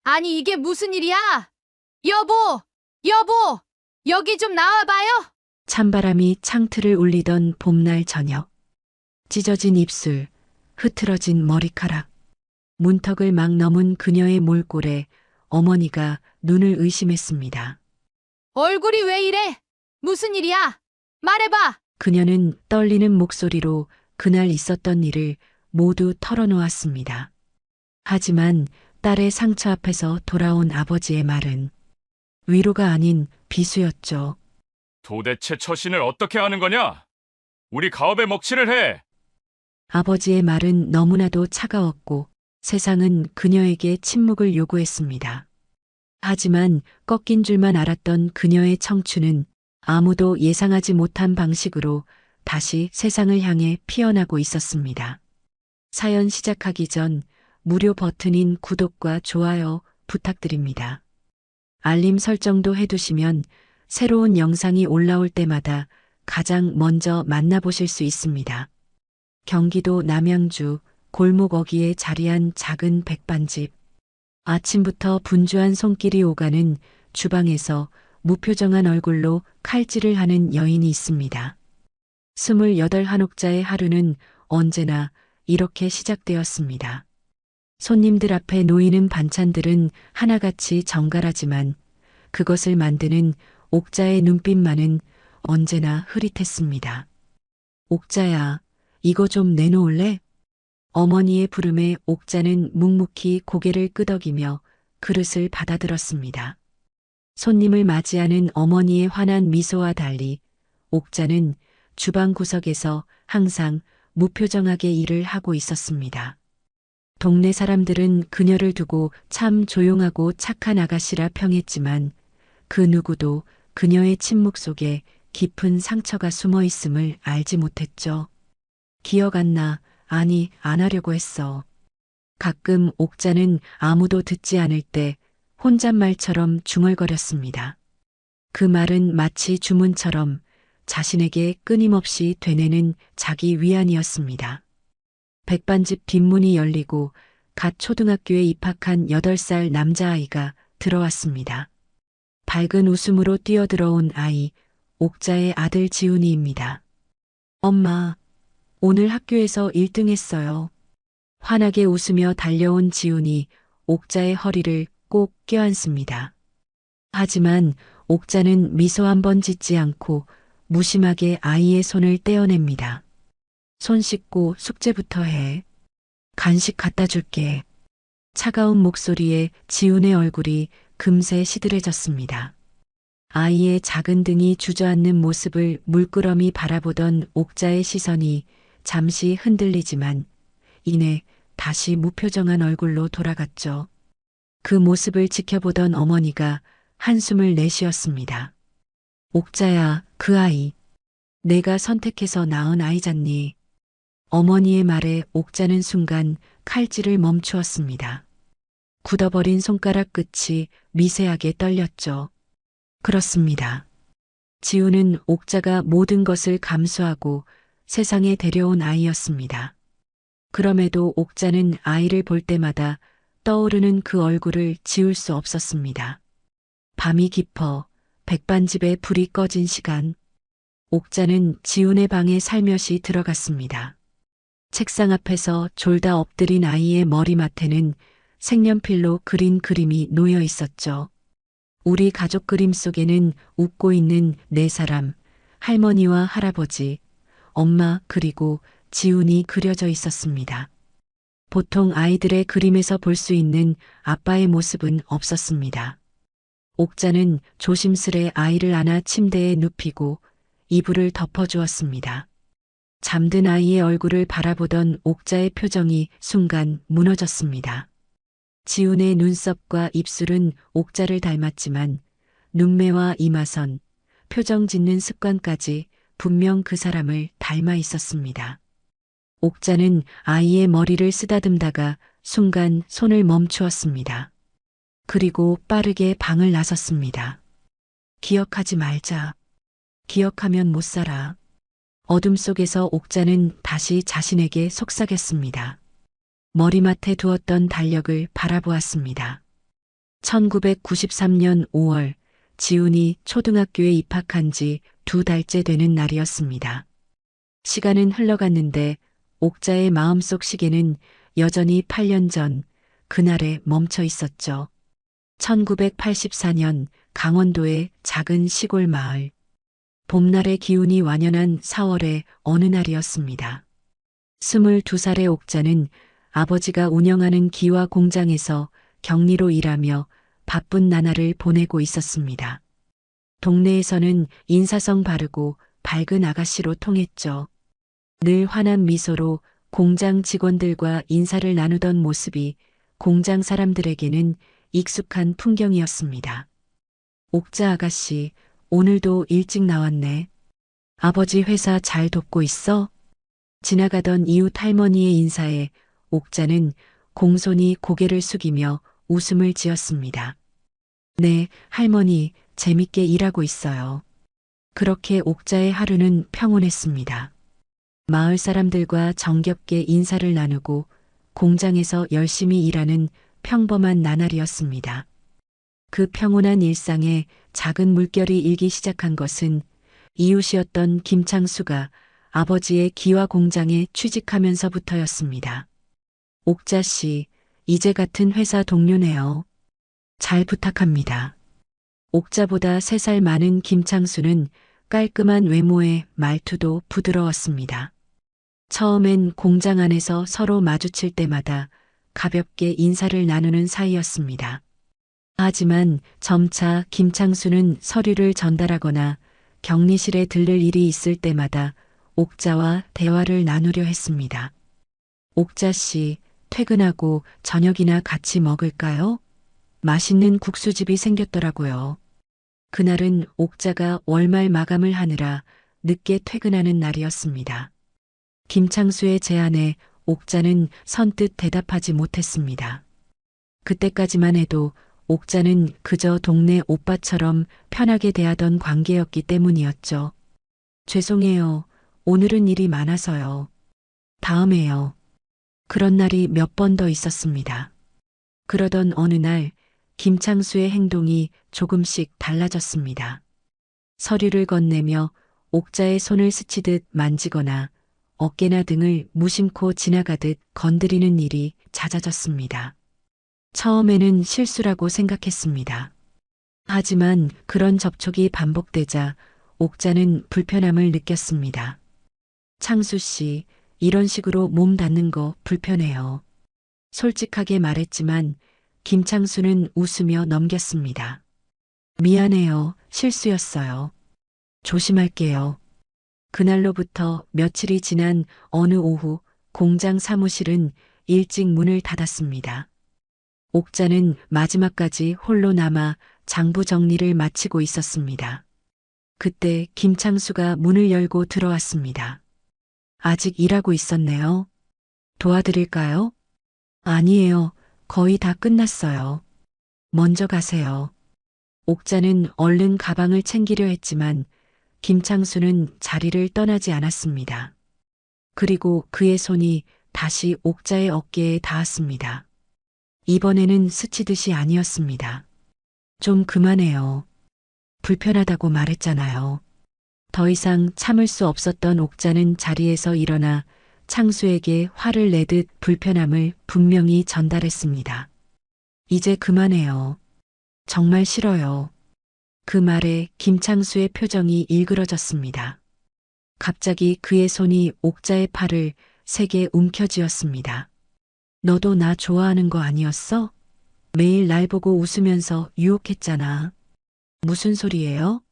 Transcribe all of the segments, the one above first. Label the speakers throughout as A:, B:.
A: 아니, 이게 무슨 일이야? 여보, 여보, 여기 좀 나와봐요.
B: 찬바람이 창틀을 울리던 봄날 저녁. 찢어진 입술, 흐트러진 머리카락, 문턱을 막 넘은 그녀의 몰골에 어머니가 눈을 의심했습니다.
A: 얼굴이 왜 이래? 무슨 일이야? 말해봐.
B: 그녀는 떨리는 목소리로 그날 있었던 일을 모두 털어놓았습니다. 하지만 딸의 상처 앞에서 돌아온 아버지의 말은 위로가 아닌 비수였죠.
C: 도대체 처신을 어떻게 하는 거냐? 우리 가업에 먹칠을 해.
B: 아버지의 말은 너무나도 차가웠고 세상은 그녀에게 침묵을 요구했습니다. 하지만 꺾인 줄만 알았던 그녀의 청춘은 아무도 예상하지 못한 방식으로 다시 세상을 향해 피어나고 있었습니다. 사연 시작하기 전 무료 버튼인 구독과 좋아요 부탁드립니다. 알림 설정도 해두시면 새로운 영상이 올라올 때마다 가장 먼저 만나보실 수 있습니다. 경기도 남양주 골목 어귀에 자리한 작은 백반집. 아침부터 분주한 손길이 오가는 주방에서 무표정한 얼굴로 칼질을 하는 여인이 있습니다. 28 한옥자의 하루는 언제나 이렇게 시작되었습니다. 손님들 앞에 놓이는 반찬들은 하나같이 정갈하지만 그것을 만드는 옥자의 눈빛만은 언제나 흐릿했습니다. 옥자야, 이거 좀 내놓을래? 어머니의 부름에 옥자는 묵묵히 고개를 끄덕이며 그릇을 받아들었습니다. 손님을 맞이하는 어머니의 환한 미소와 달리 옥자는 주방 구석에서 항상 무표정하게 일을 하고 있었습니다. 동네 사람들은 그녀를 두고 참 조용하고 착한 아가씨라 평했지만 그 누구도 그녀의 침묵 속에 깊은 상처가 숨어 있음을 알지 못했죠. 기억 안 나. 아니, 안 하려고 했어. 가끔 옥자는 아무도 듣지 않을 때 혼잣말처럼 중얼거렸습니다. 그 말은 마치 주문처럼 자신에게 끊임없이 되뇌는 자기 위안이었습니다. 백반집 뒷문이 열리고 갓 초등학교에 입학한 8살 남자아이가 들어왔습니다. 밝은 웃음으로 뛰어들어온 아이, 옥자의 아들 지훈이입니다. 엄마, 오늘 학교에서 1등 했어요. 환하게 웃으며 달려온 지훈이 옥자의 허리를 꼭 껴안습니다. 하지만 옥자는 미소 한 번 짓지 않고 무심하게 아이의 손을 떼어냅니다. 손 씻고 숙제부터 해. 간식 갖다 줄게. 차가운 목소리에 지훈의 얼굴이 금세 시들해졌습니다. 아이의 작은 등이 주저앉는 모습을 물끄러미 바라보던 옥자의 시선이 잠시 흔들리지만 이내 다시 무표정한 얼굴로 돌아갔죠. 그 모습을 지켜보던 어머니가 한숨을 내쉬었습니다. 옥자야, 그 아이. 내가 선택해서 낳은 아이잖니. 어머니의 말에 옥자는 순간 칼질을 멈추었습니다. 굳어버린 손가락 끝이 미세하게 떨렸죠. 그렇습니다. 지우는 옥자가 모든 것을 감수하고 세상에 데려온 아이였습니다. 그럼에도 옥자는 아이를 볼 때마다 떠오르는 그 얼굴을 지울 수 없었습니다. 밤이 깊어 백반집에 불이 꺼진 시간, 옥자는 지훈의 방에 살며시 들어갔습니다. 책상 앞에서 졸다 엎드린 아이의 머리맡에는 색연필로 그린 그림이 놓여 있었죠. 우리 가족 그림 속에는 웃고 있는 4사람, 할머니와 할아버지, 엄마 그리고 지훈이 그려져 있었습니다. 보통 아이들의 그림에서 볼 수 있는 아빠의 모습은 없었습니다. 옥자는 조심스레 아이를 안아 침대에 눕히고 이불을 덮어주었습니다. 잠든 아이의 얼굴을 바라보던 옥자의 표정이 순간 무너졌습니다. 지훈의 눈썹과 입술은 옥자를 닮았지만 눈매와 이마선, 표정 짓는 습관까지 분명 그 사람을 닮아 있었습니다. 옥자는 아이의 머리를 쓰다듬다가 순간 손을 멈추었습니다. 그리고 빠르게 방을 나섰습니다. 기억하지 말자. 기억하면 못 살아. 어둠 속에서 옥자는 다시 자신에게 속삭였습니다. 머리맡에 두었던 달력을 바라보았습니다. 1993년 5월 지훈이 초등학교에 입학한 지 2달째 되는 날이었습니다. 시간은 흘러갔는데 옥자의 마음속 시계는 여전히 8년 전 그날에 멈춰 있었죠. 1984년 강원도의 작은 시골 마을. 봄날의 기운이 완연한 4월의 어느 날이었습니다. 22살의 옥자는 아버지가 운영하는 기와 공장에서 격리로 일하며 바쁜 나날을 보내고 있었습니다. 동네에서는 인사성 바르고 밝은 아가씨로 통했죠. 늘 환한 미소로 공장 직원들과 인사를 나누던 모습이 공장 사람들에게는 익숙한 풍경이었습니다. 옥자 아가씨, 오늘도 일찍 나왔네. 아버지 회사 잘 돕고 있어? 지나가던 이웃 할머니의 인사에 옥자는 공손히 고개를 숙이며 웃음을 지었습니다. 네, 할머니, 재밌게 일하고 있어요. 그렇게 옥자의 하루는 평온했습니다. 마을 사람들과 정겹게 인사를 나누고 공장에서 열심히 일하는 평범한 나날이었습니다. 그 평온한 일상에 작은 물결이 일기 시작한 것은 이웃이었던 김창수가 아버지의 기와 공장에 취직하면서부터였습니다. 옥자 씨, 이제 같은 회사 동료네요. 잘 부탁합니다. 옥자보다 3살 많은 김창수는 깔끔한 외모에 말투도 부드러웠습니다. 처음엔 공장 안에서 서로 마주칠 때마다 가볍게 인사를 나누는 사이였습니다. 하지만 점차 김창수는 서류를 전달하거나 격리실에 들를 일이 있을 때마다 옥자와 대화를 나누려 했습니다. 옥자 씨, 퇴근하고 저녁이나 같이 먹을까요? 맛있는 국수집이 생겼더라고요. 그날은 옥자가 월말 마감을 하느라 늦게 퇴근하는 날이었습니다. 김창수의 제안에 옥자는 선뜻 대답하지 못했습니다. 그때까지만 해도 옥자는 그저 동네 오빠처럼 편하게 대하던 관계였기 때문이었죠. 죄송해요. 오늘은 일이 많아서요. 다음에요. 그런 날이 몇 번 더 있었습니다. 그러던 어느 날 김창수의 행동이 조금씩 달라졌습니다. 서류를 건네며 옥자의 손을 스치듯 만지거나 어깨나 등을 무심코 지나가듯 건드리는 일이 잦아졌습니다. 처음에는 실수라고 생각했습니다. 하지만 그런 접촉이 반복되자 옥자는 불편함을 느꼈습니다. 창수 씨, 이런 식으로 몸 닿는 거 불편해요. 솔직하게 말했지만 김창수는 웃으며 넘겼습니다. 미안해요. 실수였어요. 조심할게요. 그날로부터 며칠이 지난 어느 오후 공장 사무실은 일찍 문을 닫았습니다. 옥자는 마지막까지 홀로 남아 장부 정리를 마치고 있었습니다. 그때 김창수가 문을 열고 들어왔습니다. 아직 일하고 있었네요. 도와드릴까요? 아니에요. 거의 다 끝났어요. 먼저 가세요. 옥자는 얼른 가방을 챙기려 했지만 김창수는 자리를 떠나지 않았습니다. 그리고 그의 손이 다시 옥자의 어깨에 닿았습니다. 이번에는 스치듯이 아니었습니다. 좀 그만해요. 불편하다고 말했잖아요. 더 이상 참을 수 없었던 옥자는 자리에서 일어나 창수에게 화를 내듯 불편함을 분명히 전달했습니다. 이제 그만해요. 정말 싫어요. 그 말에 김창수의 표정이 일그러졌습니다. 갑자기 그의 손이 옥자의 팔을 세게 움켜쥐었습니다. 너도 나 좋아하는 거 아니었어? 매일 날 보고 웃으면서 유혹했잖아. 무슨 소리예요?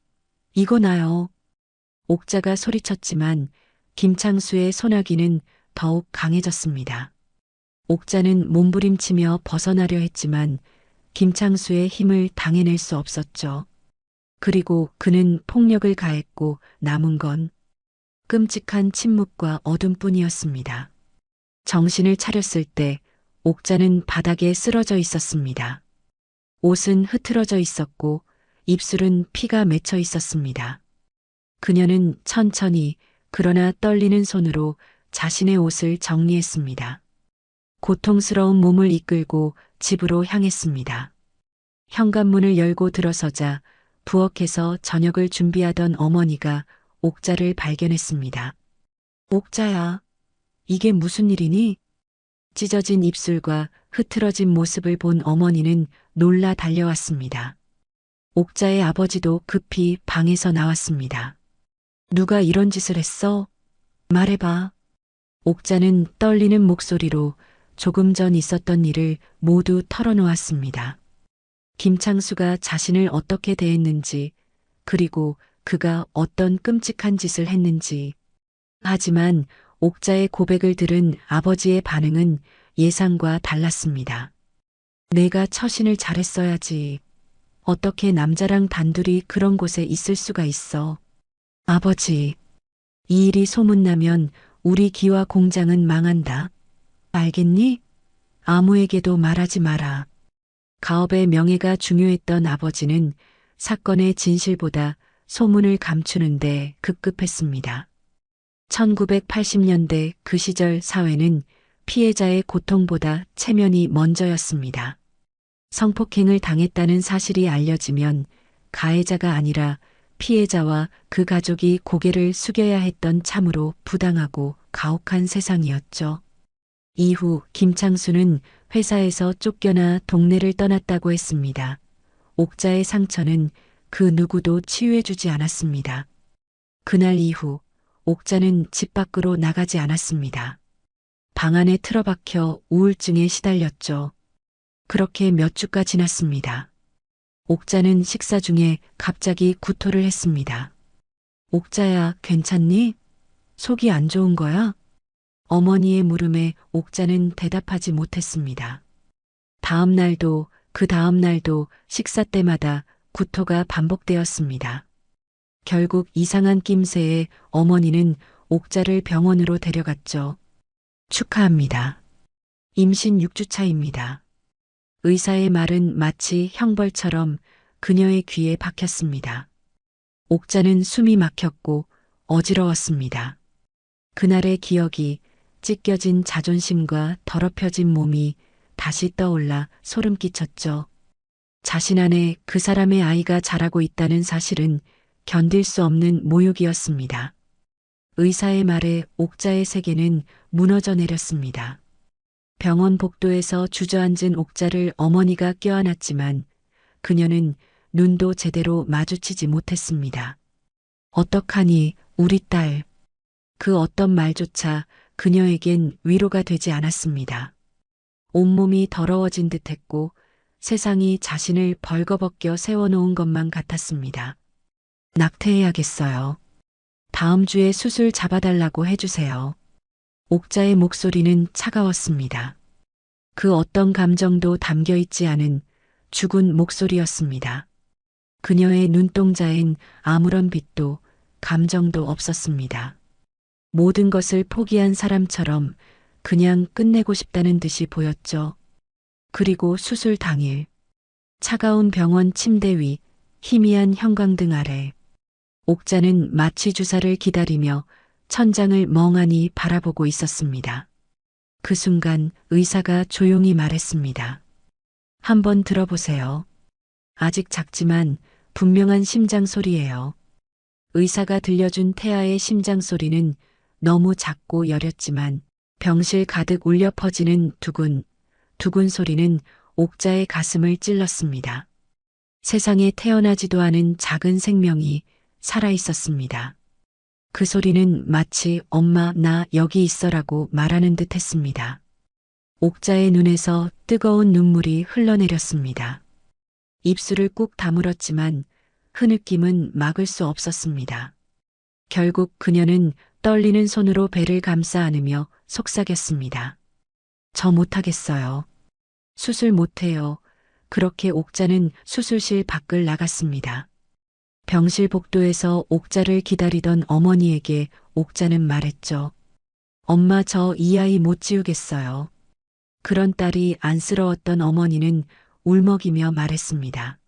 B: 이거 나요. 옥자가 소리쳤지만 김창수의 소나기는 더욱 강해졌습니다. 옥자는 몸부림치며 벗어나려 했지만 김창수의 힘을 당해낼 수 없었죠. 그리고 그는 폭력을 가했고 남은 건 끔찍한 침묵과 어둠뿐이었습니다. 정신을 차렸을 때 옥자는 바닥에 쓰러져 있었습니다. 옷은 흐트러져 있었고 입술은 피가 맺혀 있었습니다. 그녀는 천천히 그러나 떨리는 손으로 자신의 옷을 정리했습니다. 고통스러운 몸을 이끌고 집으로 향했습니다. 현관문을 열고 들어서자 부엌에서 저녁을 준비하던 어머니가 옥자를 발견했습니다. 옥자야, 이게 무슨 일이니? 찢어진 입술과 흐트러진 모습을 본 어머니는 놀라 달려왔습니다. 옥자의 아버지도 급히 방에서 나왔습니다. 누가 이런 짓을 했어? 말해봐. 옥자는 떨리는 목소리로 조금 전 있었던 일을 모두 털어놓았습니다. 김창수가 자신을 어떻게 대했는지, 그리고 그가 어떤 끔찍한 짓을 했는지. 하지만 옥자의 고백을 들은 아버지의 반응은 예상과 달랐습니다. 내가 처신을 잘했어야지. 어떻게 남자랑 단둘이 그런 곳에 있을 수가 있어. 아버지, 이 일이 소문나면 우리 기와 공장은 망한다. 알겠니? 아무에게도 말하지 마라. 가업의 명예가 중요했던 아버지는 사건의 진실보다 소문을 감추는데 급급했습니다. 1980년대 그 시절 사회는 피해자의 고통보다 체면이 먼저였습니다. 성폭행을 당했다는 사실이 알려지면 가해자가 아니라 피해자와 그 가족이 고개를 숙여야 했던 참으로 부당하고 가혹한 세상이었죠. 이후 김창수는 회사에서 쫓겨나 동네를 떠났다고 했습니다. 옥자의 상처는 그 누구도 치유해주지 않았습니다. 그날 이후 옥자는 집 밖으로 나가지 않았습니다. 방 안에 틀어박혀 우울증에 시달렸죠. 그렇게 몇 주가 지났습니다. 옥자는 식사 중에 갑자기 구토를 했습니다. 옥자야, 괜찮니? 속이 안 좋은 거야? 어머니의 물음에 옥자는 대답하지 못했습니다. 다음 날도 그 다음 날도 식사 때마다 구토가 반복되었습니다. 결국 이상한 낌새에 어머니는 옥자를 병원으로 데려갔죠. 축하합니다. 임신 6주 차입니다. 의사의 말은 마치 형벌처럼 그녀의 귀에 박혔습니다. 옥자는 숨이 막혔고 어지러웠습니다. 그날의 기억이 찢겨진 자존심과 더럽혀진 몸이 다시 떠올라 소름 끼쳤죠. 자신 안에 그 사람의 아이가 자라고 있다는 사실은 견딜 수 없는 모욕이었습니다. 의사의 말에 옥자의 세계는 무너져 내렸습니다. 병원 복도에서 주저앉은 옥자를 어머니가 껴안았지만 그녀는 눈도 제대로 마주치지 못했습니다. 어떡하니, 우리 딸. 그 어떤 말조차 그녀에겐 위로가 되지 않았습니다. 온몸이 더러워진 듯했고 세상이 자신을 벌거벗겨 세워놓은 것만 같았습니다. 낙태해야겠어요. 다음 주에 수술 잡아달라고 해주세요. 옥자의 목소리는 차가웠습니다. 그 어떤 감정도 담겨있지 않은 죽은 목소리였습니다. 그녀의 눈동자엔 아무런 빛도 감정도 없었습니다. 모든 것을 포기한 사람처럼 그냥 끝내고 싶다는 듯이 보였죠. 그리고 수술 당일, 차가운 병원 침대 위, 희미한 형광등 아래, 옥자는 마취 주사를 기다리며 천장을 멍하니 바라보고 있었습니다. 그 순간 의사가 조용히 말했습니다. 한번 들어보세요. 아직 작지만 분명한 심장 소리예요. 의사가 들려준 태아의 심장 소리는 너무 작고 여렸지만 병실 가득 울려 퍼지는 두근, 두근 소리는 옥자의 가슴을 찔렀습니다. 세상에 태어나지도 않은 작은 생명이 살아 있었습니다. 그 소리는 마치 엄마 나 여기 있어라고 말하는 듯 했습니다. 옥자의 눈에서 뜨거운 눈물이 흘러내렸습니다. 입술을 꾹 다물었지만 흐느낌은 막을 수 없었습니다. 결국 그녀는 떨리는 손으로 배를 감싸 안으며 속삭였습니다. 저 못하겠어요. 수술 못해요. 그렇게 옥자는 수술실 밖을 나갔습니다. 병실 복도에서 옥자를 기다리던 어머니에게 옥자는 말했죠. 엄마 저 이 아이 못 지우겠어요. 그런 딸이 안쓰러웠던 어머니는 울먹이며 말했습니다.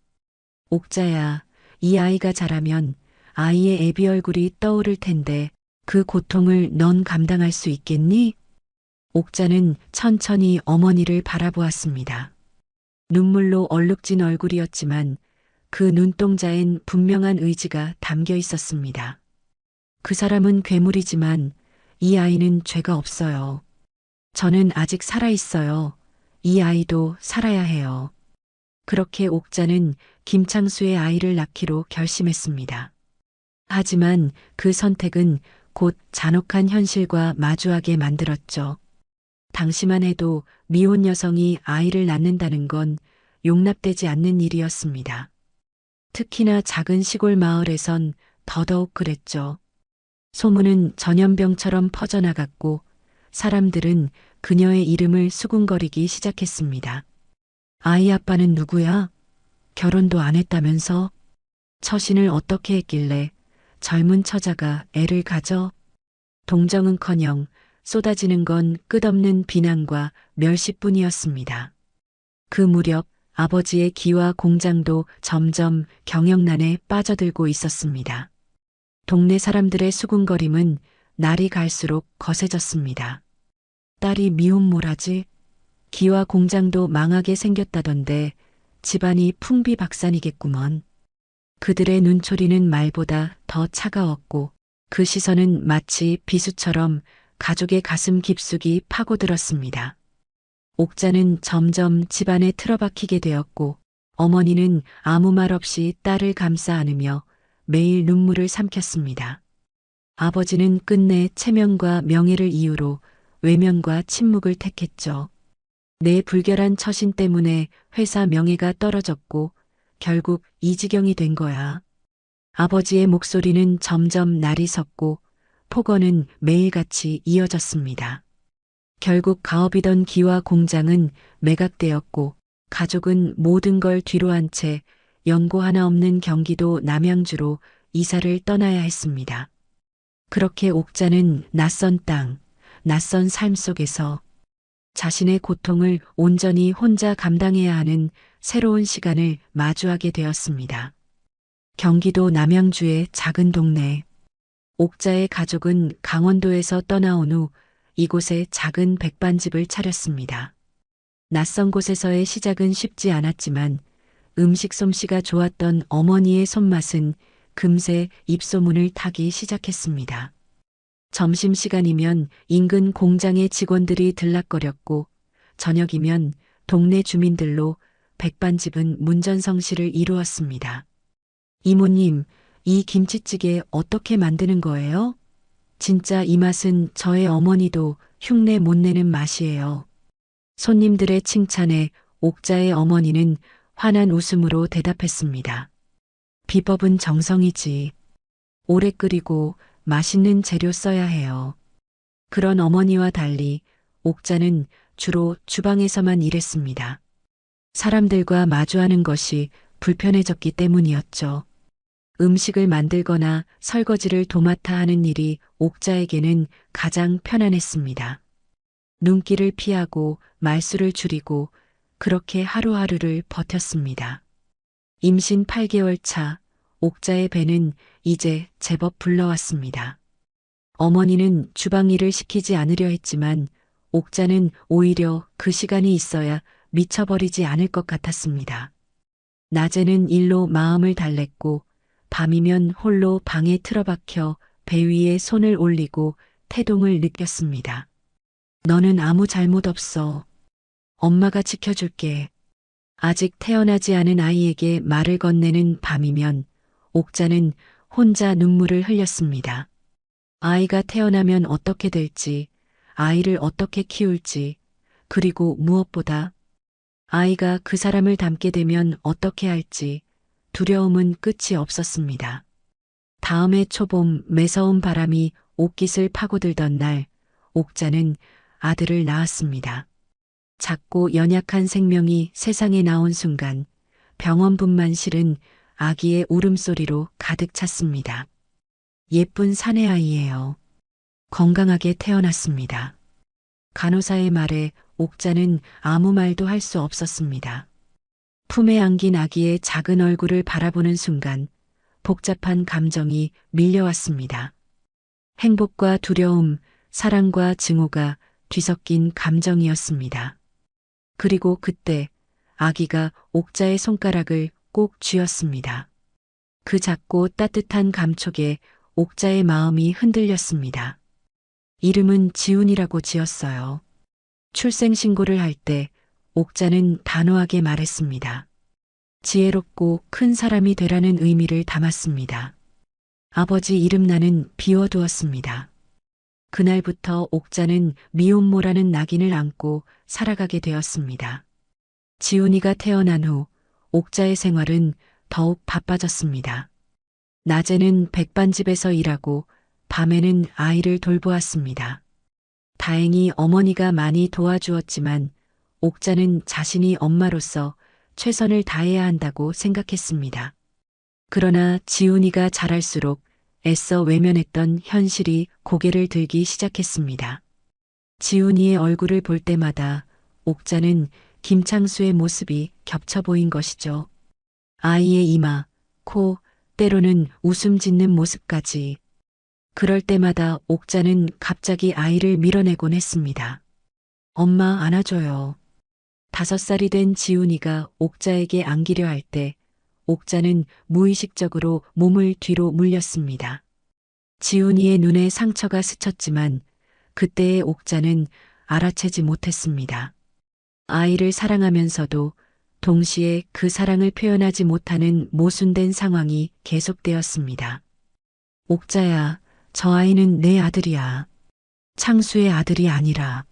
B: 옥자야, 이 아이가 자라면 아이의 애비 얼굴이 떠오를 텐데 그 고통을 넌 감당할 수 있겠니? 옥자는 천천히 어머니를 바라보았습니다. 눈물로 얼룩진 얼굴이었지만 그 눈동자엔 분명한 의지가 담겨 있었습니다. 그 사람은 괴물이지만 이 아이는 죄가 없어요. 저는 아직 살아 있어요. 이 아이도 살아야 해요. 그렇게 옥자는 김창수의 아이를 낳기로 결심했습니다. 하지만 그 선택은 곧 잔혹한 현실과 마주하게 만들었죠. 당시만 해도 미혼 여성이 아이를 낳는다는 건 용납되지 않는 일이었습니다. 특히나 작은 시골 마을에선 더더욱 그랬죠. 소문은 전염병처럼 퍼져나갔고 사람들은 그녀의 이름을 수군거리기 시작했습니다. 아이 아빠는 누구야? 결혼도 안 했다면서? 처신을 어떻게 했길래 젊은 처자가 애를 가져? 동정은커녕 쏟아지는 건 끝없는 비난과 멸시뿐이었습니다. 그 무렵 아버지의 기와 공장도 점점 경영난에 빠져들고 있었습니다. 동네 사람들의 수군거림은 날이 갈수록 거세졌습니다. 딸이 미혼모라지? 기와 공장도 망하게 생겼다던데 집안이 풍비박산이겠구먼. 그들의 눈초리는 말보다 더 차가웠고 그 시선은 마치 비수처럼 가족의 가슴 깊숙이 파고들었습니다. 옥자는 점점 집안에 틀어박히게 되었고 어머니는 아무 말 없이 딸을 감싸 안으며 매일 눈물을 삼켰습니다. 아버지는 끝내 체면과 명예를 이유로 외면과 침묵을 택했죠. 내 불결한 처신 때문에 회사 명예가 떨어졌고 결국 이 지경이 된 거야. 아버지의 목소리는 점점 날이 섰고 폭언은 매일같이 이어졌습니다. 결국 가업이던 기와 공장은 매각되었고 가족은 모든 걸 뒤로한 채 연고 하나 없는 경기도 남양주로 이사를 떠나야 했습니다. 그렇게 옥자는 낯선 땅, 낯선 삶 속에서 자신의 고통을 온전히 혼자 감당해야 하는 새로운 시간을 마주하게 되었습니다. 경기도 남양주의 작은 동네. 옥자의 가족은 강원도에서 떠나온 후 이곳에 작은 백반집을 차렸습니다. 낯선 곳에서의 시작은 쉽지 않았지만 음식 솜씨가 좋았던 어머니의 손맛은 금세 입소문을 타기 시작했습니다. 점심시간이면 인근 공장의 직원들이 들락거렸고 저녁이면 동네 주민들로 백반집은 문전성시를 이루었습니다. 이모님, 이 김치찌개 어떻게 만드는 거예요? 진짜 이 맛은 저의 어머니도 흉내 못 내는 맛이에요. 손님들의 칭찬에 옥자의 어머니는 환한 웃음으로 대답했습니다. 비법은 정성이지. 오래 끓이고 맛있는 재료 써야 해요. 그런 어머니와 달리 옥자는 주로 주방에서만 일했습니다. 사람들과 마주하는 것이 불편해졌기 때문이었죠. 음식을 만들거나 설거지를 도맡아 하는 일이 옥자에게는 가장 편안했습니다. 눈길을 피하고 말수를 줄이고 그렇게 하루하루를 버텼습니다. 임신 8개월 차 옥자의 배는 이제 제법 불러왔습니다. 어머니는 주방 일을 시키지 않으려 했지만 옥자는 오히려 그 시간이 있어야 미쳐버리지 않을 것 같았습니다. 낮에는 일로 마음을 달랬고 밤이면 홀로 방에 틀어박혀 배 위에 손을 올리고 태동을 느꼈습니다. 너는 아무 잘못 없어. 엄마가 지켜줄게. 아직 태어나지 않은 아이에게 말을 건네는 밤이면 옥자는 혼자 눈물을 흘렸습니다. 아이가 태어나면 어떻게 될지, 아이를 어떻게 키울지, 그리고 무엇보다 아이가 그 사람을 닮게 되면 어떻게 할지 두려움은 끝이 없었습니다. 다음해 초봄 매서운 바람이 옥깃을 파고들던 날 옥자는 아들을 낳았습니다. 작고 연약한 생명이 세상에 나온 순간 병원뿐만 실은 아기의 울음소리로 가득 찼습니다. 예쁜 사내아이예요. 건강하게 태어났습니다. 간호사의 말에 옥자는 아무 말도 할 수 없었습니다. 품에 안긴 아기의 작은 얼굴을 바라보는 순간 복잡한 감정이 밀려왔습니다. 행복과 두려움, 사랑과 증오가 뒤섞인 감정이었습니다. 그리고 그때 아기가 옥자의 손가락을 꼭 쥐었습니다. 그 작고 따뜻한 감촉에 옥자의 마음이 흔들렸습니다. 이름은 지훈이라고 지었어요. 출생신고를 할 때 옥자는 단호하게 말했습니다. 지혜롭고 큰 사람이 되라는 의미를 담았습니다. 아버지 이름 나는 비워두었습니다. 그날부터 옥자는 미혼모라는 낙인을 안고 살아가게 되었습니다. 지훈이가 태어난 후 옥자의 생활은 더욱 바빠졌습니다. 낮에는 백반집에서 일하고 밤에는 아이를 돌보았습니다. 다행히 어머니가 많이 도와주었지만 옥자는 자신이 엄마로서 최선을 다해야 한다고 생각했습니다. 그러나 지훈이가 자랄수록 애써 외면했던 현실이 고개를 들기 시작했습니다. 지훈이의 얼굴을 볼 때마다 옥자는 김창수의 모습이 겹쳐 보인 것이죠. 아이의 이마, 코, 때로는 웃음 짓는 모습까지. 그럴 때마다 옥자는 갑자기 아이를 밀어내곤 했습니다. 엄마 안아줘요. 5살이 된 지훈이가 옥자에게 안기려 할 때 옥자는 무의식적으로 몸을 뒤로 물렸습니다. 지훈이의 눈에 상처가 스쳤지만 그때의 옥자는 알아채지 못했습니다. 아이를 사랑하면서도 동시에 그 사랑을 표현하지 못하는 모순된 상황이 계속되었습니다. 옥자야, 저 아이는 내 아들이야. 창수의 아들이 아니라.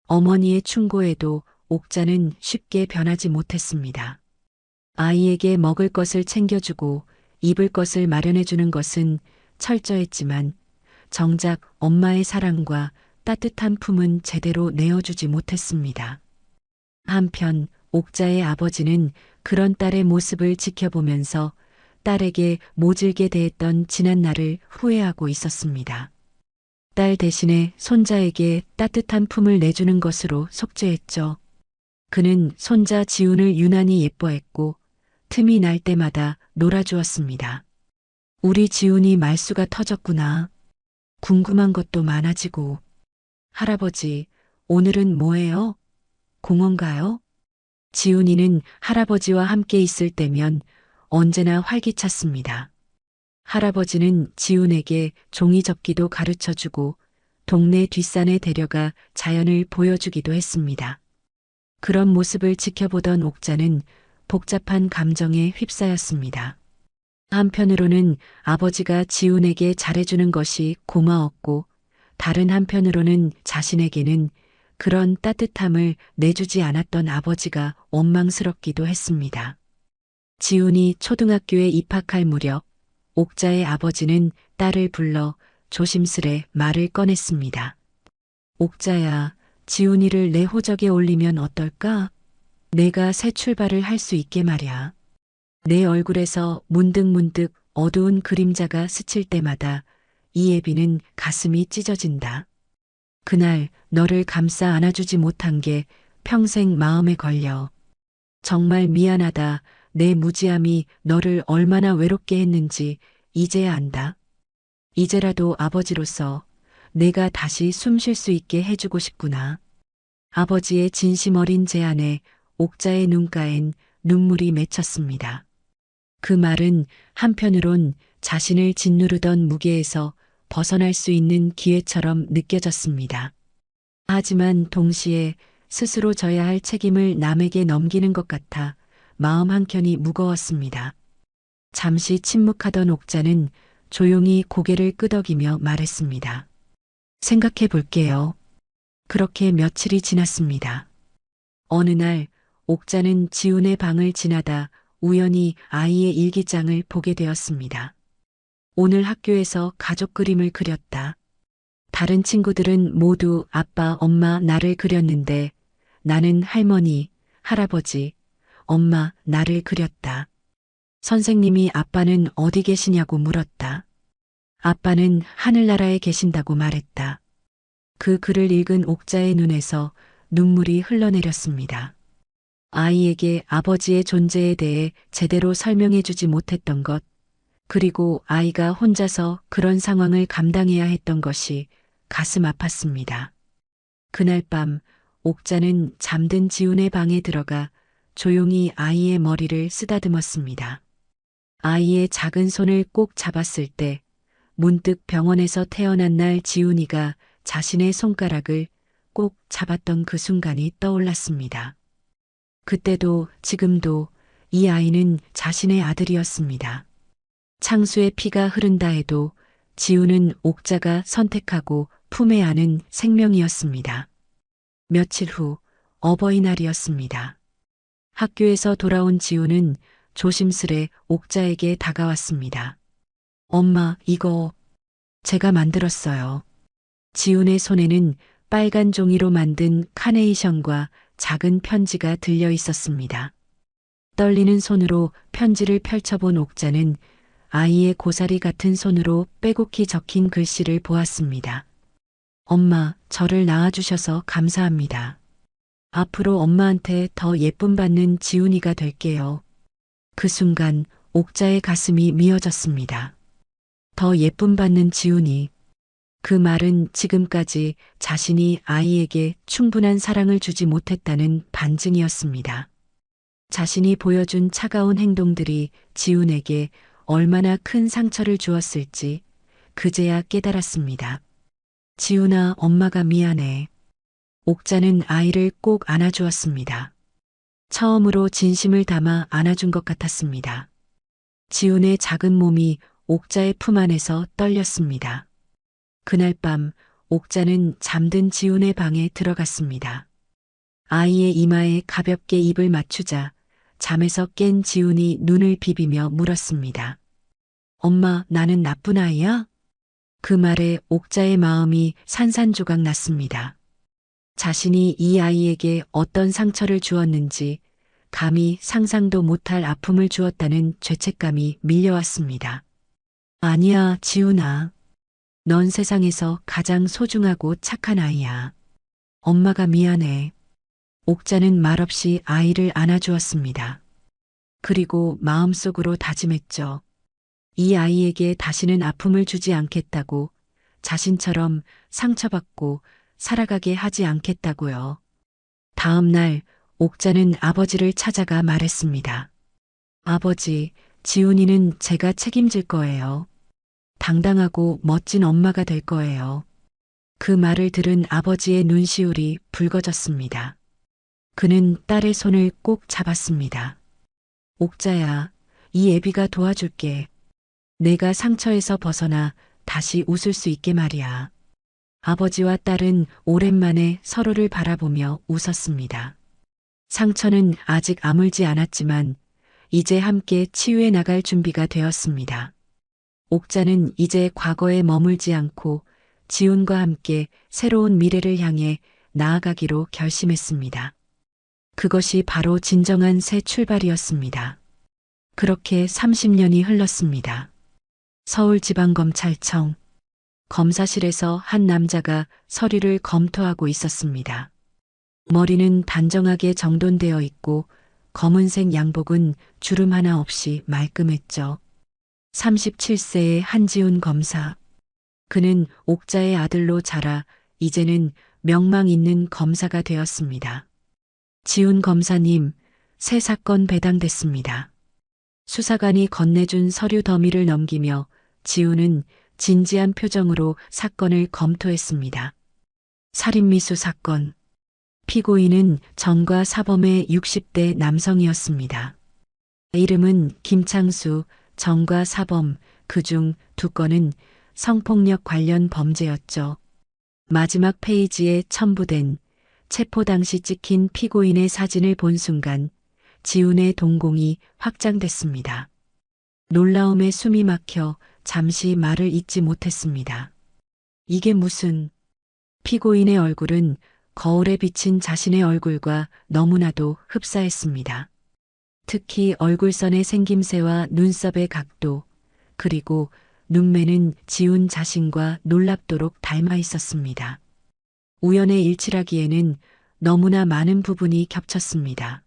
B: 어머니의 충고에도 옥자는 쉽게 변하지 못했습니다. 아이에게 먹을 것을 챙겨주고 입을 것을 마련해주는 것은 철저했지만 정작 엄마의 사랑과 따뜻한 품은 제대로 내어주지 못했습니다. 한편 옥자의 아버지는 그런 딸의 모습을 지켜보면서 딸에게 모질게 대했던 지난 날을 후회하고 있었습니다. 딸 대신에 손자에게 따뜻한 품을 내주는 것으로 속죄했죠. 그는 손자 지훈을 유난히 예뻐했고 틈이 날 때마다 놀아주었습니다. 우리 지훈이 말수가 터졌구나. 궁금한 것도 많아지고. 할아버지, 오늘은 뭐예요? 공원 가요? 지훈이는 할아버지와 함께 있을 때면 언제나 활기찼습니다. 할아버지는 지훈에게 종이접기도 가르쳐주고 동네 뒷산에 데려가 자연을 보여주기도 했습니다. 그런 모습을 지켜보던 옥자는 복잡한 감정에 휩싸였습니다. 한편으로는 아버지가 지훈에게 잘해주는 것이 고마웠고 다른 한편으로는 자신에게는 그런 따뜻함을 내주지 않았던 아버지가 원망스럽기도 했습니다. 지훈이 초등학교에 입학할 무렵 옥자의 아버지는 딸을 불러 조심스레 말을 꺼냈습니다. 옥자야, 지훈이를 내 호적에 올리면 어떨까? 내가 새 출발을 할 수 있게 말이야. 내 얼굴에서 문득문득 어두운 그림자가 스칠 때마다 이예비는 가슴이 찢어진다. 그날 너를 감싸 안아주지 못한 게 평생 마음에 걸려. 정말 미안하다. 내 무지함이 너를 얼마나 외롭게 했는지 이제야 안다. 이제라도 아버지로서 내가 다시 숨 쉴 수 있게 해주고 싶구나. 아버지의 진심 어린 제안에 옥자의 눈가엔 눈물이 맺혔습니다. 그 말은 한편으론 자신을 짓누르던 무게에서 벗어날 수 있는 기회처럼 느껴졌습니다. 하지만 동시에 스스로 져야 할 책임을 남에게 넘기는 것 같아 마음 한켠이 무거웠습니다. 잠시 침묵하던 옥자는 조용히 고개를 끄덕이며 말했습니다. 생각해 볼게요. 그렇게 며칠이 지났습니다. 어느 날 옥자는 지훈의 방을 지나다 우연히 아이의 일기장을 보게 되었습니다. 오늘 학교에서 가족 그림을 그렸다. 다른 친구들은 모두 아빠, 엄마, 나를 그렸는데 나는 할머니, 할아버지, 엄마, 나를 그렸다. 선생님이 아빠는 어디 계시냐고 물었다. 아빠는 하늘나라에 계신다고 말했다. 그 글을 읽은 옥자의 눈에서 눈물이 흘러내렸습니다. 아이에게 아버지의 존재에 대해 제대로 설명해 주지 못했던 것, 그리고 아이가 혼자서 그런 상황을 감당해야 했던 것이 가슴 아팠습니다. 그날 밤 옥자는 잠든 지훈의 방에 들어가 조용히 아이의 머리를 쓰다듬었습니다. 아이의 작은 손을 꼭 잡았을 때 문득 병원에서 태어난 날 지훈이가 자신의 손가락을 꼭 잡았던 그 순간이 떠올랐습니다. 그때도 지금도 이 아이는 자신의 아들이었습니다. 창수의 피가 흐른다 해도 지훈은 옥자가 선택하고 품에 안은 생명이었습니다. 며칠 후 어버이날이었습니다. 학교에서 돌아온 지훈은 조심스레 옥자에게 다가왔습니다. 엄마, 이거 제가 만들었어요. 지훈의 손에는 빨간 종이로 만든 카네이션과 작은 편지가 들려 있었습니다. 떨리는 손으로 편지를 펼쳐본 옥자는 아이의 고사리 같은 손으로 빼곡히 적힌 글씨를 보았습니다. 엄마, 저를 낳아주셔서 감사합니다. 앞으로 엄마한테 더 예쁨 받는 지훈이가 될게요. 그 순간 옥자의 가슴이 미어졌습니다. 더 예쁨 받는 지훈이. 그 말은 지금까지 자신이 아이에게 충분한 사랑을 주지 못했다는 반증이었습니다. 자신이 보여준 차가운 행동들이 지훈에게 얼마나 큰 상처를 주었을지 그제야 깨달았습니다. 지훈아, 엄마가 미안해. 옥자는 아이를 꼭 안아주었습니다. 처음으로 진심을 담아 안아준 것 같았습니다. 지훈의 작은 몸이 옥자의 품 안에서 떨렸습니다. 그날 밤 옥자는 잠든 지훈의 방에 들어갔습니다. 아이의 이마에 가볍게 입을 맞추자 잠에서 깬 지훈이 눈을 비비며 물었습니다. 엄마, 나는 나쁜 아이야? 그 말에 옥자의 마음이 산산조각 났습니다. 자신이 이 아이에게 어떤 상처를 주었는지 감히 상상도 못할 아픔을 주었다는 죄책감이 밀려왔습니다. 아니야, 지훈아. 넌 세상에서 가장 소중하고 착한 아이야. 엄마가 미안해. 옥자는 말없이 아이를 안아주었습니다. 그리고 마음속으로 다짐했죠. 이 아이에게 다시는 아픔을 주지 않겠다고, 자신처럼 상처받고 살아가게 하지 않겠다고요. 다음 날 옥자는 아버지를 찾아가 말했습니다. 아버지, 지훈이는 제가 책임질 거예요. 당당하고 멋진 엄마가 될 거예요. 그 말을 들은 아버지의 눈시울이 붉어졌습니다. 그는 딸의 손을 꼭 잡았습니다. 옥자야, 이 애비가 도와줄게. 내가 상처에서 벗어나 다시 웃을 수 있게 말이야. 아버지와 딸은 오랜만에 서로를 바라보며 웃었습니다. 상처는 아직 아물지 않았지만 이제 함께 치유해 나갈 준비가 되었습니다. 옥자는 이제 과거에 머물지 않고 지훈과 함께 새로운 미래를 향해 나아가기로 결심했습니다. 그것이 바로 진정한 새 출발이었습니다. 그렇게 30년이 흘렀습니다. 서울지방검찰청 검사실에서 한 남자가 서류를 검토하고 있었습니다. 머리는 단정하게 정돈되어 있고 검은색 양복은 주름 하나 없이 말끔했죠. 37세의 한지훈 검사. 그는 옥자의 아들로 자라 이제는 명망 있는 검사가 되었습니다. 지훈 검사님, 새 사건 배당됐습니다. 수사관이 건네준 서류 더미를 넘기며 지훈은 진지한 표정으로 사건을 검토했습니다. 살인미수 사건. 피고인은 전과 사범의 60대 남성이었습니다. 이름은 김창수, 전과 사범, 그중 2건은 성폭력 관련 범죄였죠. 마지막 페이지에 첨부된 체포 당시 찍힌 피고인의 사진을 본 순간 지훈의 동공이 확장됐습니다. 놀라움에 숨이 막혀 잠시 말을 잇지 못했습니다. 이게 무슨... 피고인의 얼굴은 거울에 비친 자신의 얼굴과 너무나도 흡사했습니다. 특히 얼굴선의 생김새와 눈썹의 각도, 그리고 눈매는 지훈 자신과 놀랍도록 닮아 있었습니다. 우연의 일치라기에는 너무나 많은 부분이 겹쳤습니다.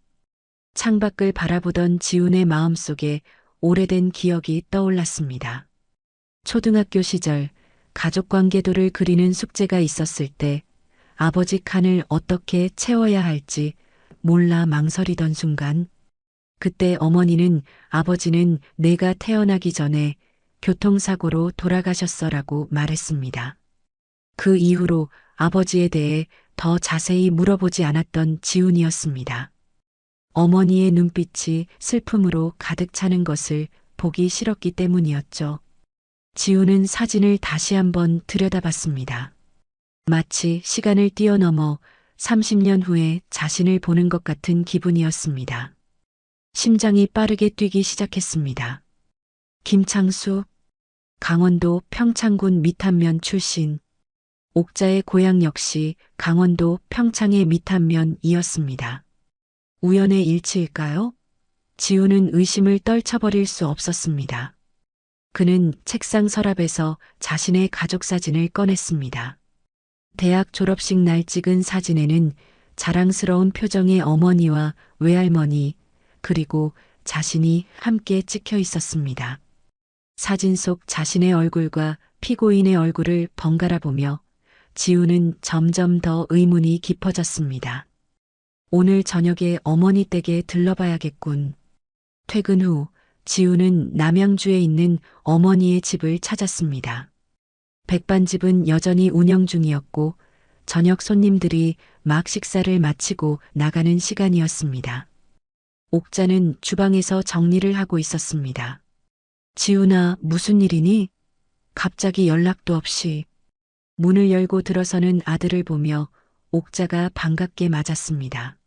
B: 창밖을 바라보던 지훈의 마음속에 오래된 기억이 떠올랐습니다. 초등학교 시절 가족관계도를 그리는 숙제가 있었을 때 아버지 칸을 어떻게 채워야 할지 몰라 망설이던 순간, 그때 어머니는 아버지는 내가 태어나기 전에 교통사고로 돌아가셨어라고 말했습니다. 그 이후로 아버지에 대해 더 자세히 물어보지 않았던 지훈이었습니다. 어머니의 눈빛이 슬픔으로 가득 차는 것을 보기 싫었기 때문이었죠. 지훈은 사진을 다시 한번 들여다봤습니다. 마치 시간을 뛰어넘어 30년 후에 자신을 보는 것 같은 기분이었습니다. 심장이 빠르게 뛰기 시작했습니다. 김창수, 강원도 평창군 미탄면 출신. 옥자의 고향 역시 강원도 평창의 미탄면이었습니다. 우연의 일치일까요? 지훈은 의심을 떨쳐버릴 수 없었습니다. 그는 책상 서랍에서 자신의 가족 사진을 꺼냈습니다. 대학 졸업식 날 찍은 사진에는 자랑스러운 표정의 어머니와 외할머니, 그리고 자신이 함께 찍혀 있었습니다. 사진 속 자신의 얼굴과 피고인의 얼굴을 번갈아 보며 지훈은 점점 더 의문이 깊어졌습니다. 오늘 저녁에 어머니 댁에 들러봐야겠군. 퇴근 후 지훈은 남양주에 있는 어머니의 집을 찾았습니다. 백반집은 여전히 운영 중이었고 저녁 손님들이 막 식사를 마치고 나가는 시간이었습니다. 옥자는 주방에서 정리를 하고 있었습니다. 지훈아, 무슨 일이니? 갑자기 연락도 없이. 문을 열고 들어서는 아들을 보며 옥자가 반갑게 맞았습니다.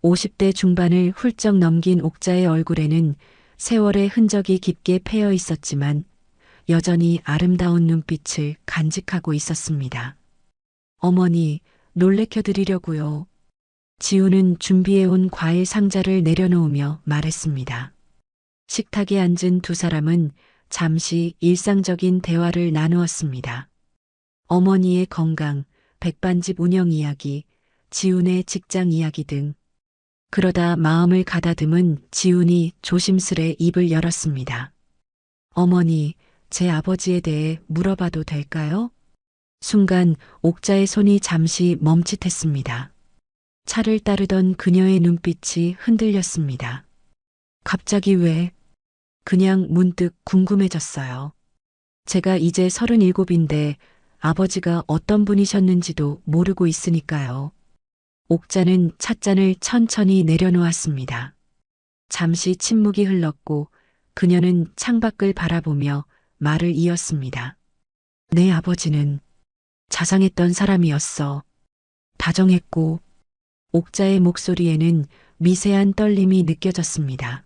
B: 50대 중반을 훌쩍 넘긴 옥자의 얼굴에는 세월의 흔적이 깊게 패여 있었지만 여전히 아름다운 눈빛을 간직하고 있었습니다. 어머니, 놀래켜 드리려고요. 지훈은 준비해온 과일 상자를 내려놓으며 말했습니다. 식탁에 앉은 두 사람은 잠시 일상적인 대화를 나누었습니다. 어머니의 건강, 백반집 운영 이야기, 지훈의 직장 이야기 등. 그러다 마음을 가다듬은 지훈이 조심스레 입을 열었습니다. 어머니, 제 아버지에 대해 물어봐도 될까요? 순간 옥자의 손이 잠시 멈칫했습니다. 차를 따르던 그녀의 눈빛이 흔들렸습니다. 갑자기 왜? 그냥 문득 궁금해졌어요. 제가 이제 37인데 아버지가 어떤 분이셨는지도 모르고 있으니까요. 옥자는 찻잔을 천천히 내려놓았습니다. 잠시 침묵이 흘렀고 그녀는 창밖을 바라보며 말을 이었습니다. 내 아버지는 자상했던 사람이었어. 다정했고. 옥자의 목소리에는 미세한 떨림이 느껴졌습니다.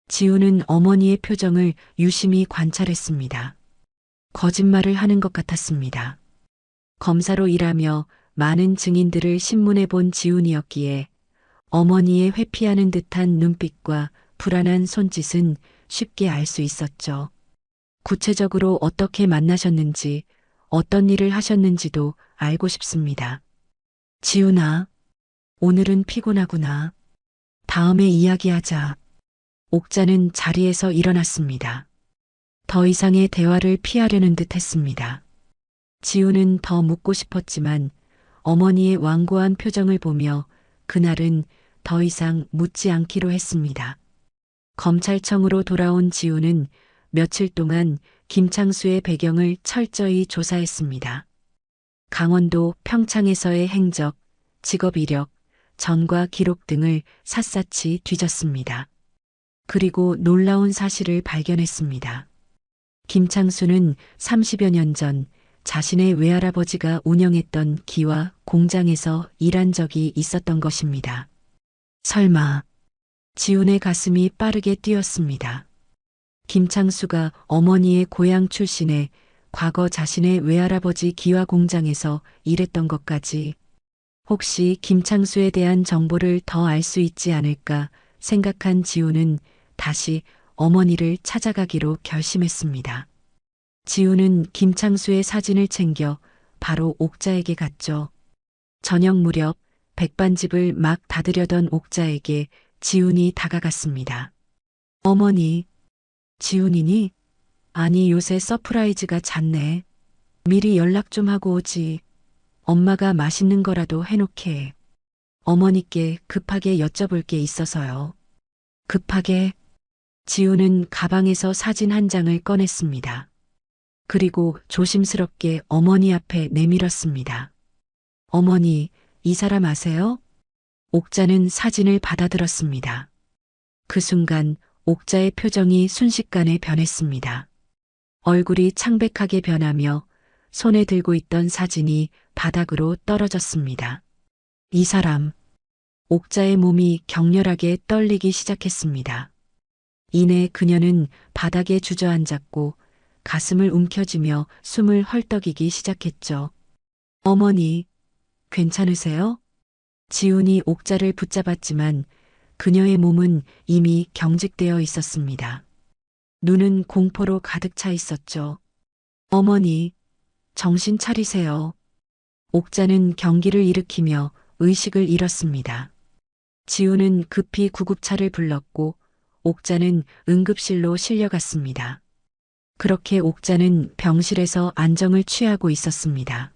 B: 지훈은 어머니의 표정을 유심히 관찰했습니다. 거짓말을 하는 것 같았습니다. 검사로 일하며 많은 증인들을 신문해 본 지훈이었기에 어머니의 회피하는 듯한 눈빛과 불안한 손짓은 쉽게 알 수 있었죠. 구체적으로 어떻게 만나셨는지, 어떤 일을 하셨는지도 알고 싶습니다. 지훈아, 오늘은 피곤하구나. 다음에 이야기하자. 옥자는 자리에서 일어났습니다. 더 이상의 대화를 피하려는 듯 했습니다. 지훈은 더 묻고 싶었지만 어머니의 완고한 표정을 보며 그날은 더 이상 묻지 않기로 했습니다. 검찰청으로 돌아온 지훈은 며칠 동안 김창수의 배경을 철저히 조사했습니다. 강원도 평창에서의 행적, 직업 이력, 전과 기록 등을 샅샅이 뒤졌습니다. 그리고 놀라운 사실을 발견했습니다. 김창수는 30여 년 전 자신의 외할아버지가 운영했던 기와 공장에서 일한 적이 있었던 것입니다. 설마. 지훈의 가슴이 빠르게 뛰었습니다. 김창수가 어머니의 고향 출신의 과거 자신의 외할아버지 기와 공장에서 일했던 것까지. 혹시 김창수에 대한 정보를 더 알 수 있지 않을까 생각한 지훈은 다시 어머니를 찾아가기로 결심했습니다. 지훈은 김창수의 사진을 챙겨 바로 옥자에게 갔죠. 저녁 무렵 백반집을 막 닫으려던 옥자에게 지훈이 다가갔습니다. 어머니, 지훈이니? 아니, 요새 서프라이즈가 잦네. 미리 연락 좀 하고 오지. 엄마가 맛있는 거라도 해놓게. 어머니께 급하게 여쭤볼 게 있어서요. 급하게? 지우는 가방에서 사진 한 장을 꺼냈습니다. 그리고 조심스럽게 어머니 앞에 내밀었습니다. 어머니, 이 사람 아세요? 옥자는 사진을 받아들었습니다. 그 순간 옥자의 표정이 순식간에 변했습니다. 얼굴이 창백하게 변하며 손에 들고 있던 사진이 바닥으로 떨어졌습니다. 이 사람, 옥자의 몸이 격렬하게 떨리기 시작했습니다. 이내 그녀는 바닥에 주저앉았고 가슴을 움켜쥐며 숨을 헐떡이기 시작했죠. 어머니, 괜찮으세요? 지훈이 옥자를 붙잡았지만 그녀의 몸은 이미 경직되어 있었습니다. 눈은 공포로 가득 차 있었죠. 어머니, 정신 차리세요. 옥자는 경기를 일으키며 의식을 잃었습니다. 지훈은 급히 구급차를 불렀고 옥자는 응급실로 실려갔습니다. 그렇게 옥자는 병실에서 안정을 취하고 있었습니다.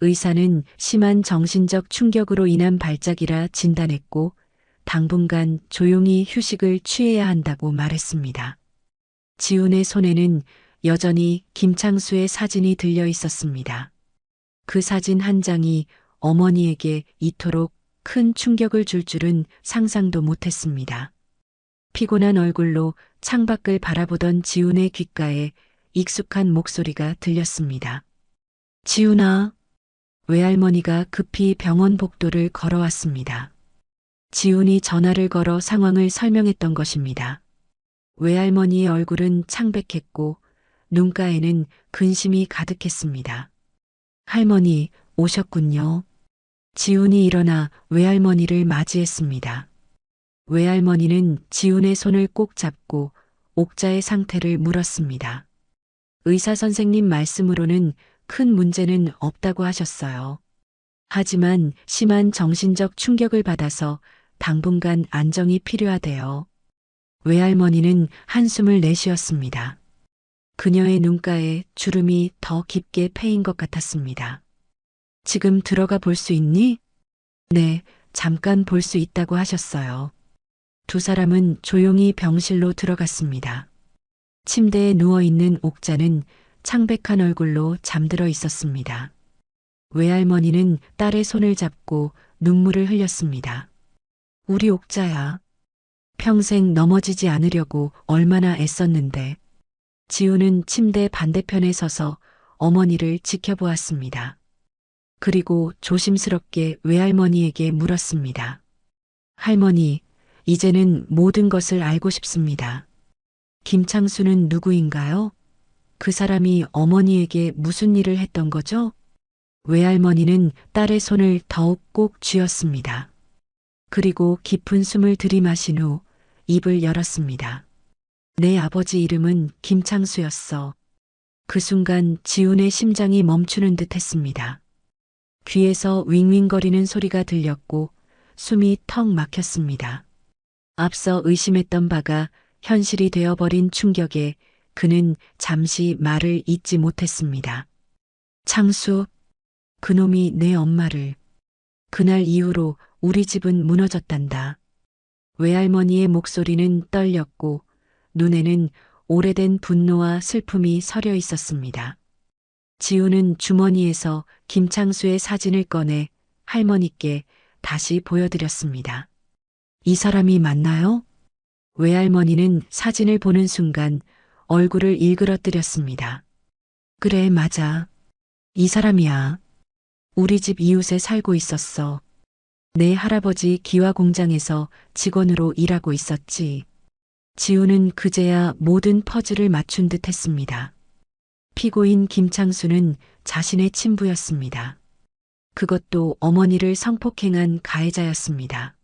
B: 의사는 심한 정신적 충격으로 인한 발작이라 진단했고 당분간 조용히 휴식을 취해야 한다고 말했습니다. 지훈의 손에는 여전히 김창수의 사진이 들려 있었습니다. 그 사진 한 장이 어머니에게 이토록 큰 충격을 줄 줄은 상상도 못했습니다. 피곤한 얼굴로 창밖을 바라보던 지훈의 귓가에 익숙한 목소리가 들렸습니다. 지훈아. 외할머니가 급히 병원 복도를 걸어왔습니다. 지훈이 전화를 걸어 상황을 설명했던 것입니다. 외할머니의 얼굴은 창백했고 눈가에는 근심이 가득했습니다. 할머니, 오셨군요. 지훈이 일어나 외할머니를 맞이했습니다. 외할머니는 지훈의 손을 꼭 잡고 옥자의 상태를 물었습니다. 의사 선생님 말씀으로는 큰 문제는 없다고 하셨어요. 하지만 심한 정신적 충격을 받아서 당분간 안정이 필요하대요. 외할머니는 한숨을 내쉬었습니다. 그녀의 눈가에 주름이 더 깊게 패인 것 같았습니다. 지금 들어가 볼 수 있니? 네, 잠깐 볼 수 있다고 하셨어요. 두 사람은 조용히 병실로 들어갔습니다. 침대에 누워있는 옥자는 창백한 얼굴로 잠들어 있었습니다. 외할머니는 딸의 손을 잡고 눈물을 흘렸습니다. 우리 옥자야. 평생 넘어지지 않으려고 얼마나 애썼는데. 지우는 침대 반대편에 서서 어머니를 지켜보았습니다. 그리고 조심스럽게 외할머니에게 물었습니다. 할머니, 이제는 모든 것을 알고 싶습니다. 김창수는 누구인가요? 그 사람이 어머니에게 무슨 일을 했던 거죠? 외할머니는 딸의 손을 더욱 꼭 쥐었습니다. 그리고 깊은 숨을 들이마신 후 입을 열었습니다. 내 아버지 이름은 김창수였어. 그 순간 지훈의 심장이 멈추는 듯 했습니다. 귀에서 윙윙거리는 소리가 들렸고 숨이 턱 막혔습니다. 앞서 의심했던 바가 현실이 되어버린 충격에 그는 잠시 말을 잇지 못했습니다. 창수, 그놈이 내 엄마를. 그날 이후로 우리 집은 무너졌단다. 외할머니의 목소리는 떨렸고 눈에는 오래된 분노와 슬픔이 서려 있었습니다. 지우는 주머니에서 김창수의 사진을 꺼내 할머니께 다시 보여드렸습니다. 이 사람이 맞나요? 외할머니는 사진을 보는 순간 얼굴을 일그러뜨렸습니다. 그래, 맞아. 이 사람이야. 우리 집 이웃에 살고 있었어. 내 할아버지 기와 공장에서 직원으로 일하고 있었지. 지우는 그제야 모든 퍼즐을 맞춘 듯 했습니다. 피고인 김창수는 자신의 친부였습니다. 그것도 어머니를 성폭행한 가해자였습니다.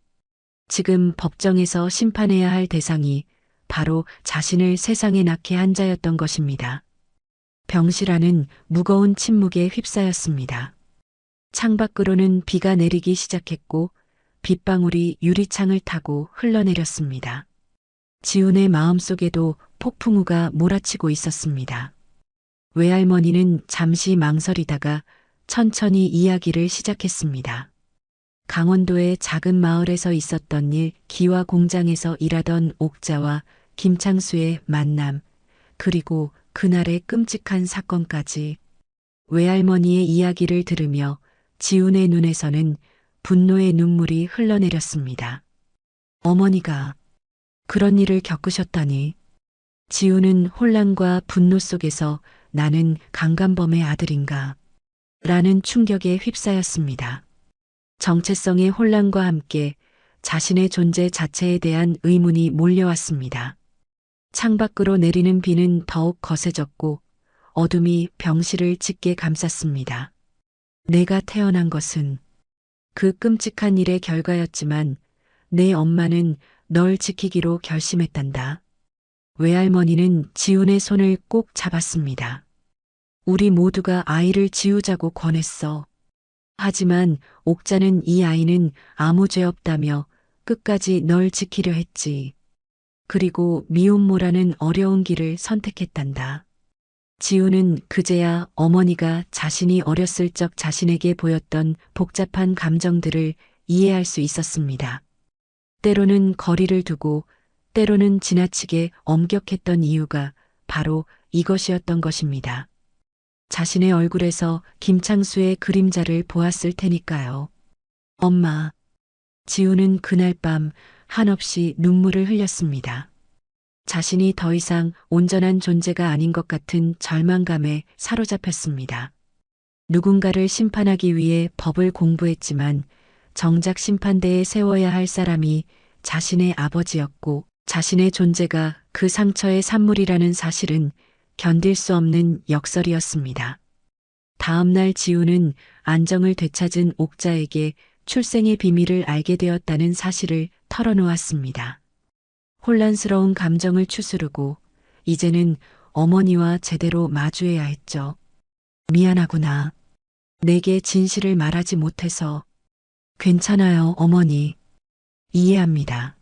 B: 지금 법정에서 심판해야 할 대상이 바로 자신을 세상에 낳게 한 자였던 것입니다. 병실 안은 무거운 침묵에 휩싸였습니다. 창밖으로는 비가 내리기 시작했고 빗방울이 유리창을 타고 흘러내렸습니다. 지훈의 마음속에도 폭풍우가 몰아치고 있었습니다. 외할머니는 잠시 망설이다가 천천히 이야기를 시작했습니다. 강원도의 작은 마을에서 있었던 일, 기와 공장에서 일하던 옥자와 김창수의 만남, 그리고 그날의 끔찍한 사건까지 외할머니의 이야기를 들으며 지훈의 눈에서는 분노의 눈물이 흘러내렸습니다. 어머니가 그런 일을 겪으셨다니. 지훈은 혼란과 분노 속에서 나는 강간범의 아들인가? 라는 충격에 휩싸였습니다. 정체성의 혼란과 함께 자신의 존재 자체에 대한 의문이 몰려왔습니다. 창밖으로 내리는 비는 더욱 거세졌고 어둠이 병실을 짙게 감쌌습니다. 내가 태어난 것은 그 끔찍한 일의 결과였지만 내 엄마는 널 지키기로 결심했단다. 외할머니는 지훈의 손을 꼭 잡았습니다. 우리 모두가 아이를 지우자고 권했어. 하지만 옥자는 이 아이는 아무 죄 없다며 끝까지 널 지키려 했지. 그리고 미혼모라는 어려운 길을 선택했단다. 지훈은 그제야 어머니가 자신이 어렸을 적 자신에게 보였던 복잡한 감정들을 이해할 수 있었습니다. 때로는 거리를 두고 때로는 지나치게 엄격했던 이유가 바로 이것이었던 것입니다. 자신의 얼굴에서 김창수의 그림자를 보았을 테니까요. 엄마. 지훈은 그날 밤 한없이 눈물을 흘렸습니다. 자신이 더 이상 온전한 존재가 아닌 것 같은 절망감에 사로잡혔습니다. 누군가를 심판하기 위해 법을 공부했지만 정작 심판대에 세워야 할 사람이 자신의 아버지였고 자신의 존재가 그 상처의 산물이라는 사실은 견딜 수 없는 역설이었습니다. 다음 날 지훈은 안정을 되찾은 옥자에게 출생의 비밀을 알게 되었다는 사실을 털어놓았습니다. 혼란스러운 감정을 추스르고 이제는 어머니와 제대로 마주해야 했죠. 미안하구나. 내게 진실을 말하지 못해서. 괜찮아요, 어머니. 이해합니다.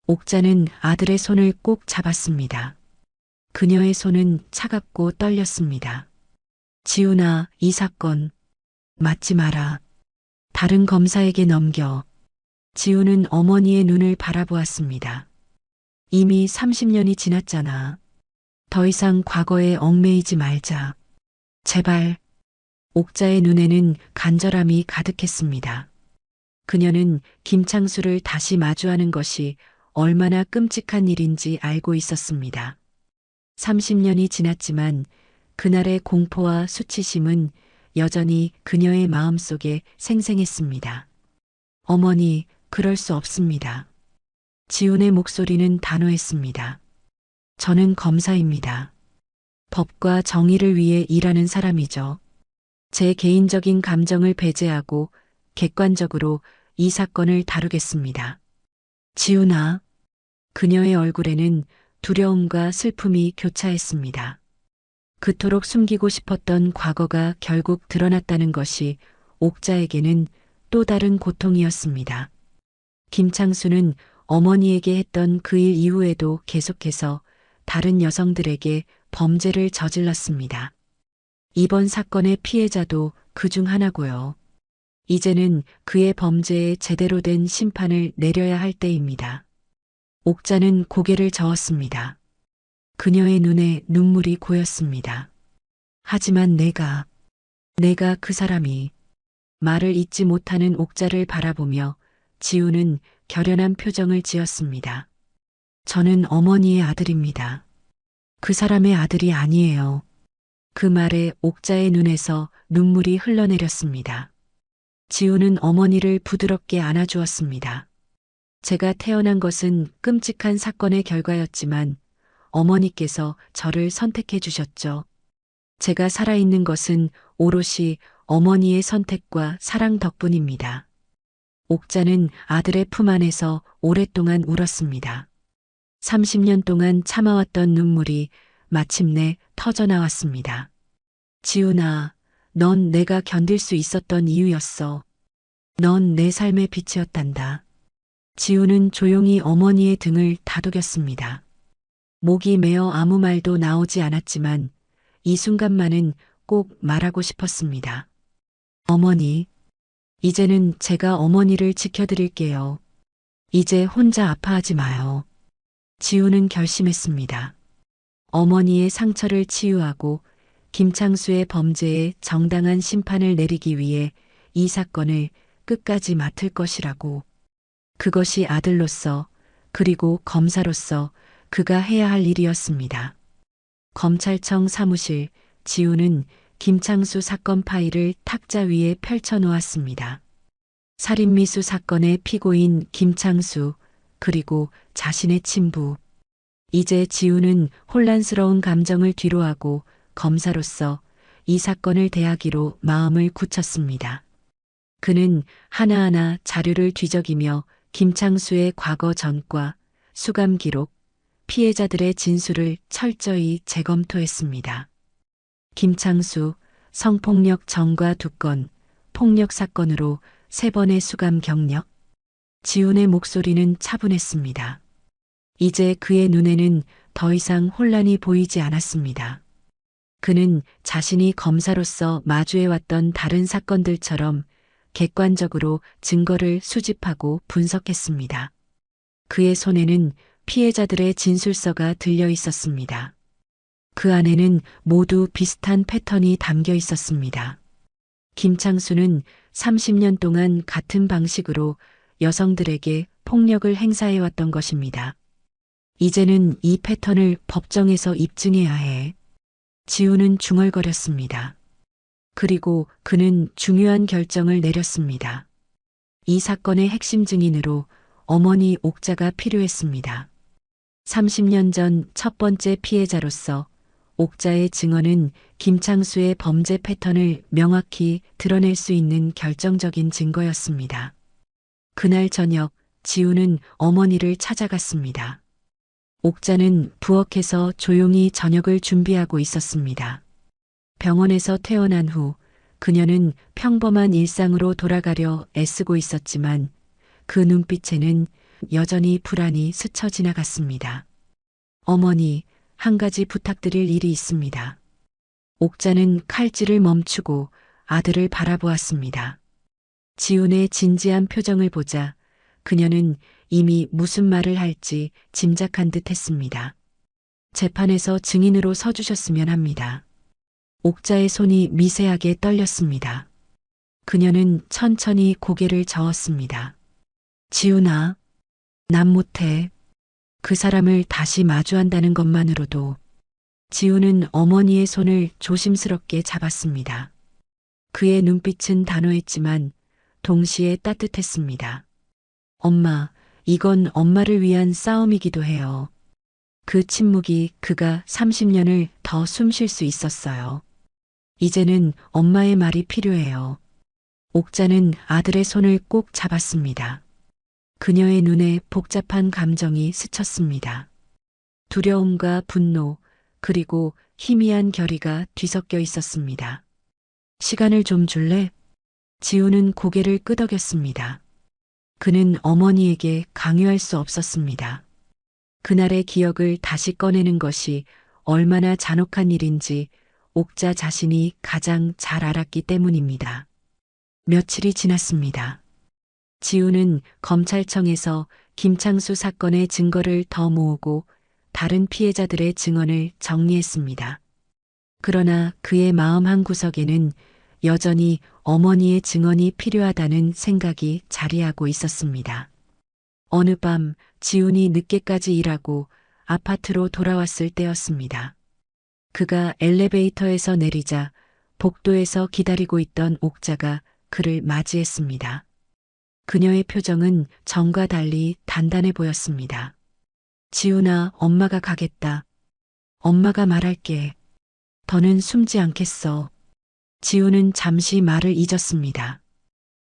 B: 옥자는 아들의 손을 꼭 잡았습니다. 그녀의 손은 차갑고 떨렸습니다. 지훈아, 이 사건 맞지 마라. 다른 검사에게 넘겨. 지훈은 어머니의 눈을 바라보았습니다. 이미 30년이 지났잖아. 더 이상 과거에 얽매이지 말자. 제발. 옥자의 눈에는 간절함이 가득했습니다. 그녀는 김창수를 다시 마주하는 것이 얼마나 끔찍한 일인지 알고 있었습니다. 30년이 지났지만 그날의 공포와 수치심은 여전히 그녀의 마음속에 생생했습니다. 어머니, 그럴 수 없습니다. 지훈의 목소리는 단호했습니다. 저는 검사입니다. 법과 정의를 위해 일하는 사람이죠. 제 개인적인 감정을 배제하고 객관적으로 이 사건을 다루겠습니다. 지훈아. 그녀의 얼굴에는 두려움과 슬픔이 교차했습니다. 그토록 숨기고 싶었던 과거가 결국 드러났다는 것이 옥자에게는 또 다른 고통이었습니다. 김창수는 어머니에게 했던 그 일 이후에도 계속해서 다른 여성들에게 범죄를 저질렀습니다. 이번 사건의 피해자도 그중 하나고요. 이제는 그의 범죄에 제대로 된 심판을 내려야 할 때입니다. 옥자는 고개를 저었습니다. 그녀의 눈에 눈물이 고였습니다. 하지만 내가 그 사람이. 말을 잇지 못하는 옥자를 바라보며 지훈은 결연한 표정을 지었습니다. 저는 어머니의 아들입니다. 그 사람의 아들이 아니에요. 그 말에 옥자의 눈에서 눈물이 흘러내렸습니다. 지훈은 어머니를 부드럽게 안아주었습니다. 제가 태어난 것은 끔찍한 사건의 결과였지만 어머니께서 저를 선택해 주셨죠. 제가 살아있는 것은 오롯이 어머니의 선택과 사랑 덕분입니다. 옥자는 아들의 품 안에서 오랫동안 울었습니다. 30년 동안 참아왔던 눈물이 마침내 터져나왔습니다. 지훈아, 넌 내가 견딜 수 있었던 이유였어. 넌 내 삶의 빛이었단다. 지훈은 조용히 어머니의 등을 다독였습니다. 목이 메어 아무 말도 나오지 않았지만 이 순간만은 꼭 말하고 싶었습니다. 어머니, 이제는 제가 어머니를 지켜드릴게요. 이제 혼자 아파하지 마요. 지우는 결심했습니다. 어머니의 상처를 치유하고 김창수의 범죄에 정당한 심판을 내리기 위해 이 사건을 끝까지 맡을 것이라고. 그것이 아들로서 그리고 검사로서 그가 해야 할 일이었습니다. 검찰청 사무실, 지우는 김창수 사건 파일을 탁자 위에 펼쳐 놓았습니다. 살인미수 사건의 피고인 김창수, 그리고 자신의 친부. 이제 지우는 혼란스러운 감정을 뒤로하고 검사로서 이 사건을 대하기로 마음을 굳혔습니다. 그는 하나하나 자료를 뒤적이며 김창수의 과거 전과, 수감 기록, 피해자들의 진술을 철저히 재검토했습니다. 김창수, 성폭력 전과 2건, 폭력 사건으로 3번의 수감 경력. 지훈의 목소리는 차분했습니다. 이제 그의 눈에는 더 이상 혼란이 보이지 않았습니다. 그는 자신이 검사로서 마주해왔던 다른 사건들처럼 객관적으로 증거를 수집하고 분석했습니다. 그의 손에는 피해자들의 진술서가 들려 있었습니다. 그 안에는 모두 비슷한 패턴이 담겨 있었습니다. 김창수는 30년 동안 같은 방식으로 여성들에게 폭력을 행사해왔던 것입니다. 이제는 이 패턴을 법정에서 입증해야 해. 지우는 중얼거렸습니다. 그리고 그는 중요한 결정을 내렸습니다. 이 사건의 핵심 증인으로 어머니 옥자가 필요했습니다. 30년 전 첫 번째 피해자로서 옥자의 증언은 김창수의 범죄 패턴을 명확히 드러낼 수 있는 결정적인 증거였습니다. 그날 저녁 지우는 어머니를 찾아갔습니다. 옥자는 부엌에서 조용히 저녁을 준비하고 있었습니다. 병원에서 퇴원한 후 그녀는 평범한 일상으로 돌아가려 애쓰고 있었지만 그 눈빛에는 여전히 불안이 스쳐 지나갔습니다. 어머니, 한 가지 부탁드릴 일이 있습니다. 옥자는 칼질을 멈추고 아들을 바라보았습니다. 지훈의 진지한 표정을 보자 그녀는 이미 무슨 말을 할지 짐작한 듯 했습니다. 재판에서 증인으로 서주셨으면 합니다. 옥자의 손이 미세하게 떨렸습니다. 그녀는 천천히 고개를 저었습니다. 지훈아, 난 못해. 그 사람을 다시 마주한다는 것만으로도. 지훈은 어머니의 손을 조심스럽게 잡았습니다. 그의 눈빛은 단호했지만 동시에 따뜻했습니다. 엄마, 이건 엄마를 위한 싸움이기도 해요. 그 침묵이 그가 30년을 더 숨 쉴 수 있었어요. 이제는 엄마의 말이 필요해요. 옥자는 아들의 손을 꼭 잡았습니다. 그녀의 눈에 복잡한 감정이 스쳤습니다. 두려움과 분노, 그리고 희미한 결의가 뒤섞여 있었습니다. 시간을 좀 줄래? 지우는 고개를 끄덕였습니다. 그는 어머니에게 강요할 수 없었습니다. 그날의 기억을 다시 꺼내는 것이 얼마나 잔혹한 일인지 옥자 자신이 가장 잘 알았기 때문입니다. 며칠이 지났습니다. 지우는 검찰청에서 김창수 사건의 증거를 더 모으고 다른 피해자들의 증언을 정리했습니다. 그러나 그의 마음 한구석에는 여전히 어머니의 증언이 필요하다는 생각이 자리하고 있었습니다. 어느 밤 지훈이 늦게까지 일하고 아파트로 돌아왔을 때였습니다. 그가 엘리베이터에서 내리자 복도에서 기다리고 있던 옥자가 그를 맞이했습니다. 그녀의 표정은 전과 달리 단단해 보였습니다. 지훈아, 엄마가 가겠다. 엄마가 말할게. 더는 숨지 않겠어. 지훈은 잠시 말을 잊었습니다.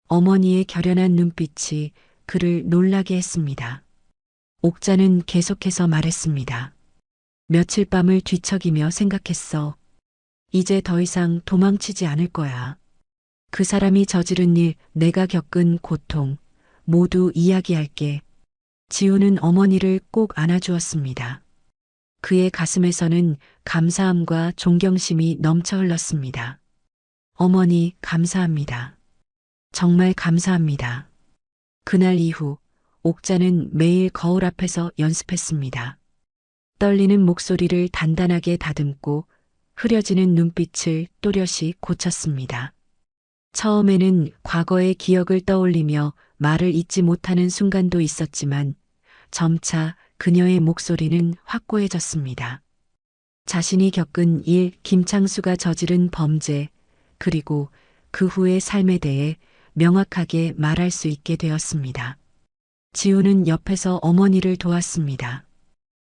B: 어머니의 결연한 눈빛이 그를 놀라게 했습니다. 옥자는 계속해서 말했습니다. 며칠 밤을 뒤척이며 생각했어. 이제 더 이상 도망치지 않을 거야. 그 사람이 저지른 일, 내가 겪은 고통, 모두 이야기할게. 지우는 어머니를 꼭 안아주었습니다. 그의 가슴에서는 감사함과 존경심이 넘쳐 흘렀습니다. 어머니, 감사합니다. 정말 감사합니다. 그날 이후 옥자는 매일 거울 앞에서 연습했습니다. 떨리는 목소리를 단단하게 다듬고 흐려지는 눈빛을 또렷이 고쳤습니다. 처음에는 과거의 기억을 떠올리며 말을 잇지 못하는 순간도 있었지만 점차 그녀의 목소리는 확고해졌습니다. 자신이 겪은 일, 김창수가 저지른 범죄, 그리고 그 후의 삶에 대해 명확하게 말할 수 있게 되었습니다. 지우는 옆에서 어머니를 도왔습니다.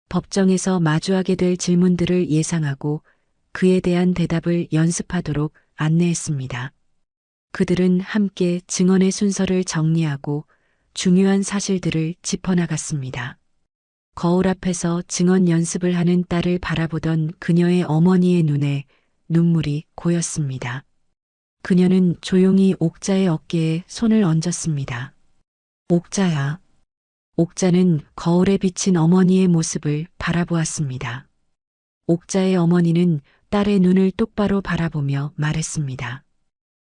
B: 법정에서 마주하게 될 질문들을 예상하고 그에 대한 대답을 연습하도록 안내했습니다. 그들은 함께 증언의 순서를 정리하고 중요한 사실들을 짚어나갔습니다. 거울 앞에서 증언 연습을 하는 딸을 바라보던 그녀의 어머니의 눈에 눈물이 고였습니다. 그녀는 조용히 옥자의 어깨에 손을 얹었습니다. 옥자야. 옥자는 거울에 비친 어머니의 모습을 바라보았습니다. 옥자의 어머니는 딸의 눈을 똑바로 바라보며 말했습니다.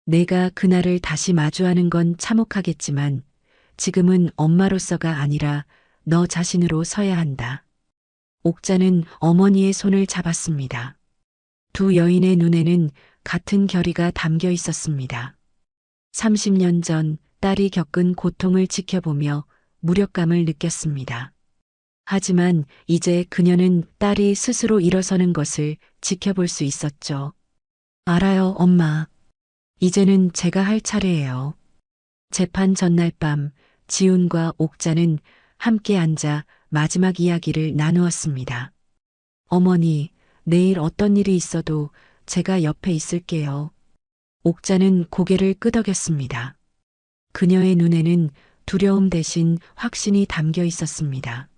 B: 내가 그날을 다시 마주하는 건 참혹하겠지만 지금은 엄마로서가 아니라 너 자신으로 서야 한다. 옥자는 어머니의 손을 잡았습니다. 두 여인의 눈에는 같은 결의가 담겨 있었습니다. 30년 전 딸이 겪은 고통을 지켜보며 무력감을 느꼈습니다. 하지만 이제 그녀는 딸이 스스로 일어서는 것을 지켜볼 수 있었죠. 알아요, 엄마. 이제는 제가 할 차례예요. 재판 전날 밤 지훈과 옥자는 함께 앉아 마지막 이야기를 나누었습니다. 어머니, 내일 어떤 일이 있어도 제가 옆에 있을게요. 옥자는 고개를 끄덕였습니다. 그녀의 눈에는 두려움 대신 확신이 담겨 있었습니다.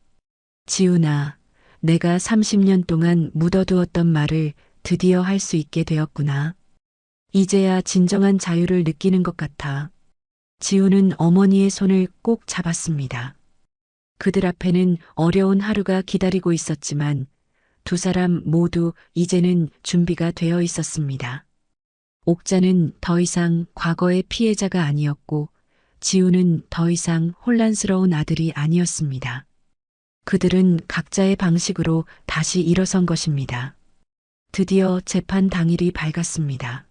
B: 지훈아, 내가 30년 동안 묻어두었던 말을 드디어 할 수 있게 되었구나. 이제야 진정한 자유를 느끼는 것 같아. 지훈은 어머니의 손을 꼭 잡았습니다. 그들 앞에는 어려운 하루가 기다리고 있었지만 두 사람 모두 이제는 준비가 되어 있었습니다. 옥자는 더 이상 과거의 피해자가 아니었고 지훈은 더 이상 혼란스러운 아들이 아니었습니다. 그들은 각자의 방식으로 다시 일어선 것입니다. 드디어 재판 당일이 밝았습니다.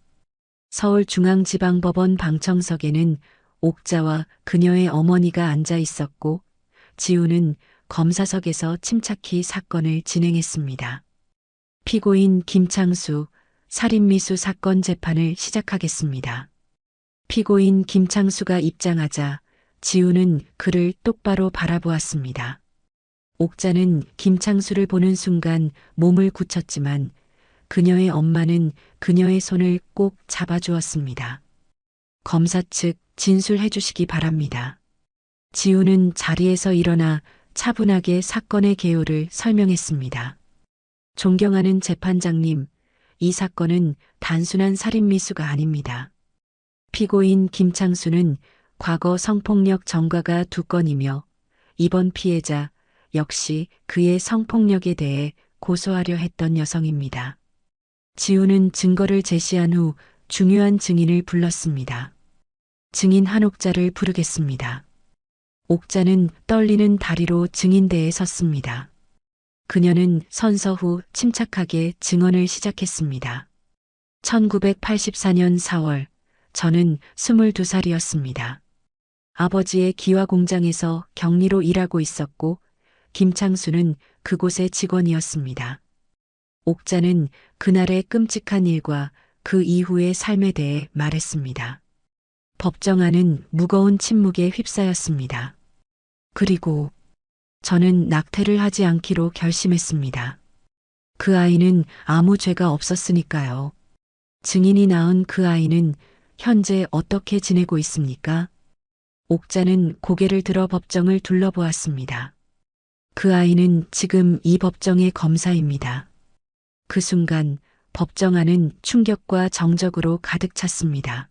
B: 서울중앙지방법원 방청석에는 옥자와 그녀의 어머니가 앉아 있었고 지훈은 검사석에서 침착히 사건을 진행했습니다. 피고인 김창수, 살인미수 사건 재판을 시작하겠습니다. 피고인 김창수가 입장하자 지훈은 그를 똑바로 바라보았습니다. 옥자는 김창수를 보는 순간 몸을 굳혔지만 그녀의 엄마는 그녀의 손을 꼭 잡아주었습니다. 검사 측 진술해 주시기 바랍니다. 지훈은 자리에서 일어나 차분하게 사건의 개요를 설명했습니다. 존경하는 재판장님, 이 사건은 단순한 살인미수가 아닙니다. 피고인 김창수는 과거 성폭력 전과가 2건이며 이번 피해자 역시 그의 성폭력에 대해 고소하려 했던 여성입니다. 지훈은 증거를 제시한 후 중요한 증인을 불렀습니다. 증인 한옥자를 부르겠습니다. 옥자는 떨리는 다리로 증인대에 섰습니다. 그녀는 선서 후 침착하게 증언을 시작했습니다. 1984년 4월, 저는 22살이었습니다. 아버지의 기와 공장에서 격리로 일하고 있었고, 김창수는 그곳의 직원이었습니다. 옥자는 그날의 끔찍한 일과 그 이후의 삶에 대해 말했습니다. 법정 안은 무거운 침묵에 휩싸였습니다. 그리고 저는 낙태를 하지 않기로 결심했습니다. 그 아이는 아무 죄가 없었으니까요. 증인이 낳은 그 아이는 현재 어떻게 지내고 있습니까? 옥자는 고개를 들어 법정을 둘러보았습니다. 그 아이는 지금 이 법정의 검사입니다. 그 순간 법정 안은 충격과 정적으로 가득 찼습니다.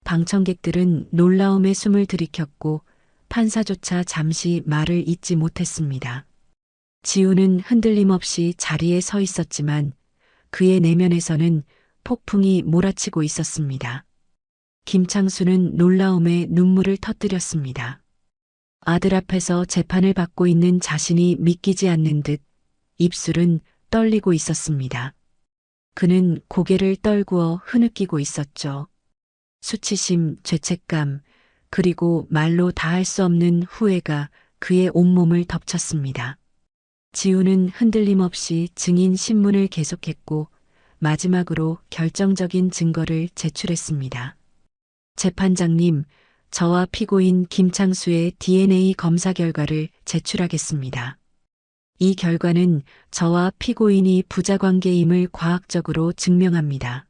B: 방청객들은 놀라움에 숨을 들이켰고 판사조차 잠시 말을 잇지 못했습니다. 지훈은 흔들림 없이 자리에 서 있었지만 그의 내면에서는 폭풍이 몰아치고 있었습니다. 김창수는 놀라움에 눈물을 터뜨렸습니다. 아들 앞에서 재판을 받고 있는 자신이 믿기지 않는 듯 입술은 떨리고 있었습니다. 그는 고개를 떨구어 흐느끼고 있었죠. 수치심, 죄책감, 그리고 말로 다할 수 없는 후회가 그의 온몸을 덮쳤습니다. 지우는 흔들림 없이 증인 신문을 계속했고 마지막으로 결정적인 증거를 제출했습니다. 재판장님, 저와 피고인 김창수의 DNA 검사 결과를 제출하겠습니다. 이 결과는 저와 피고인이 부자관계임을 과학적으로 증명합니다.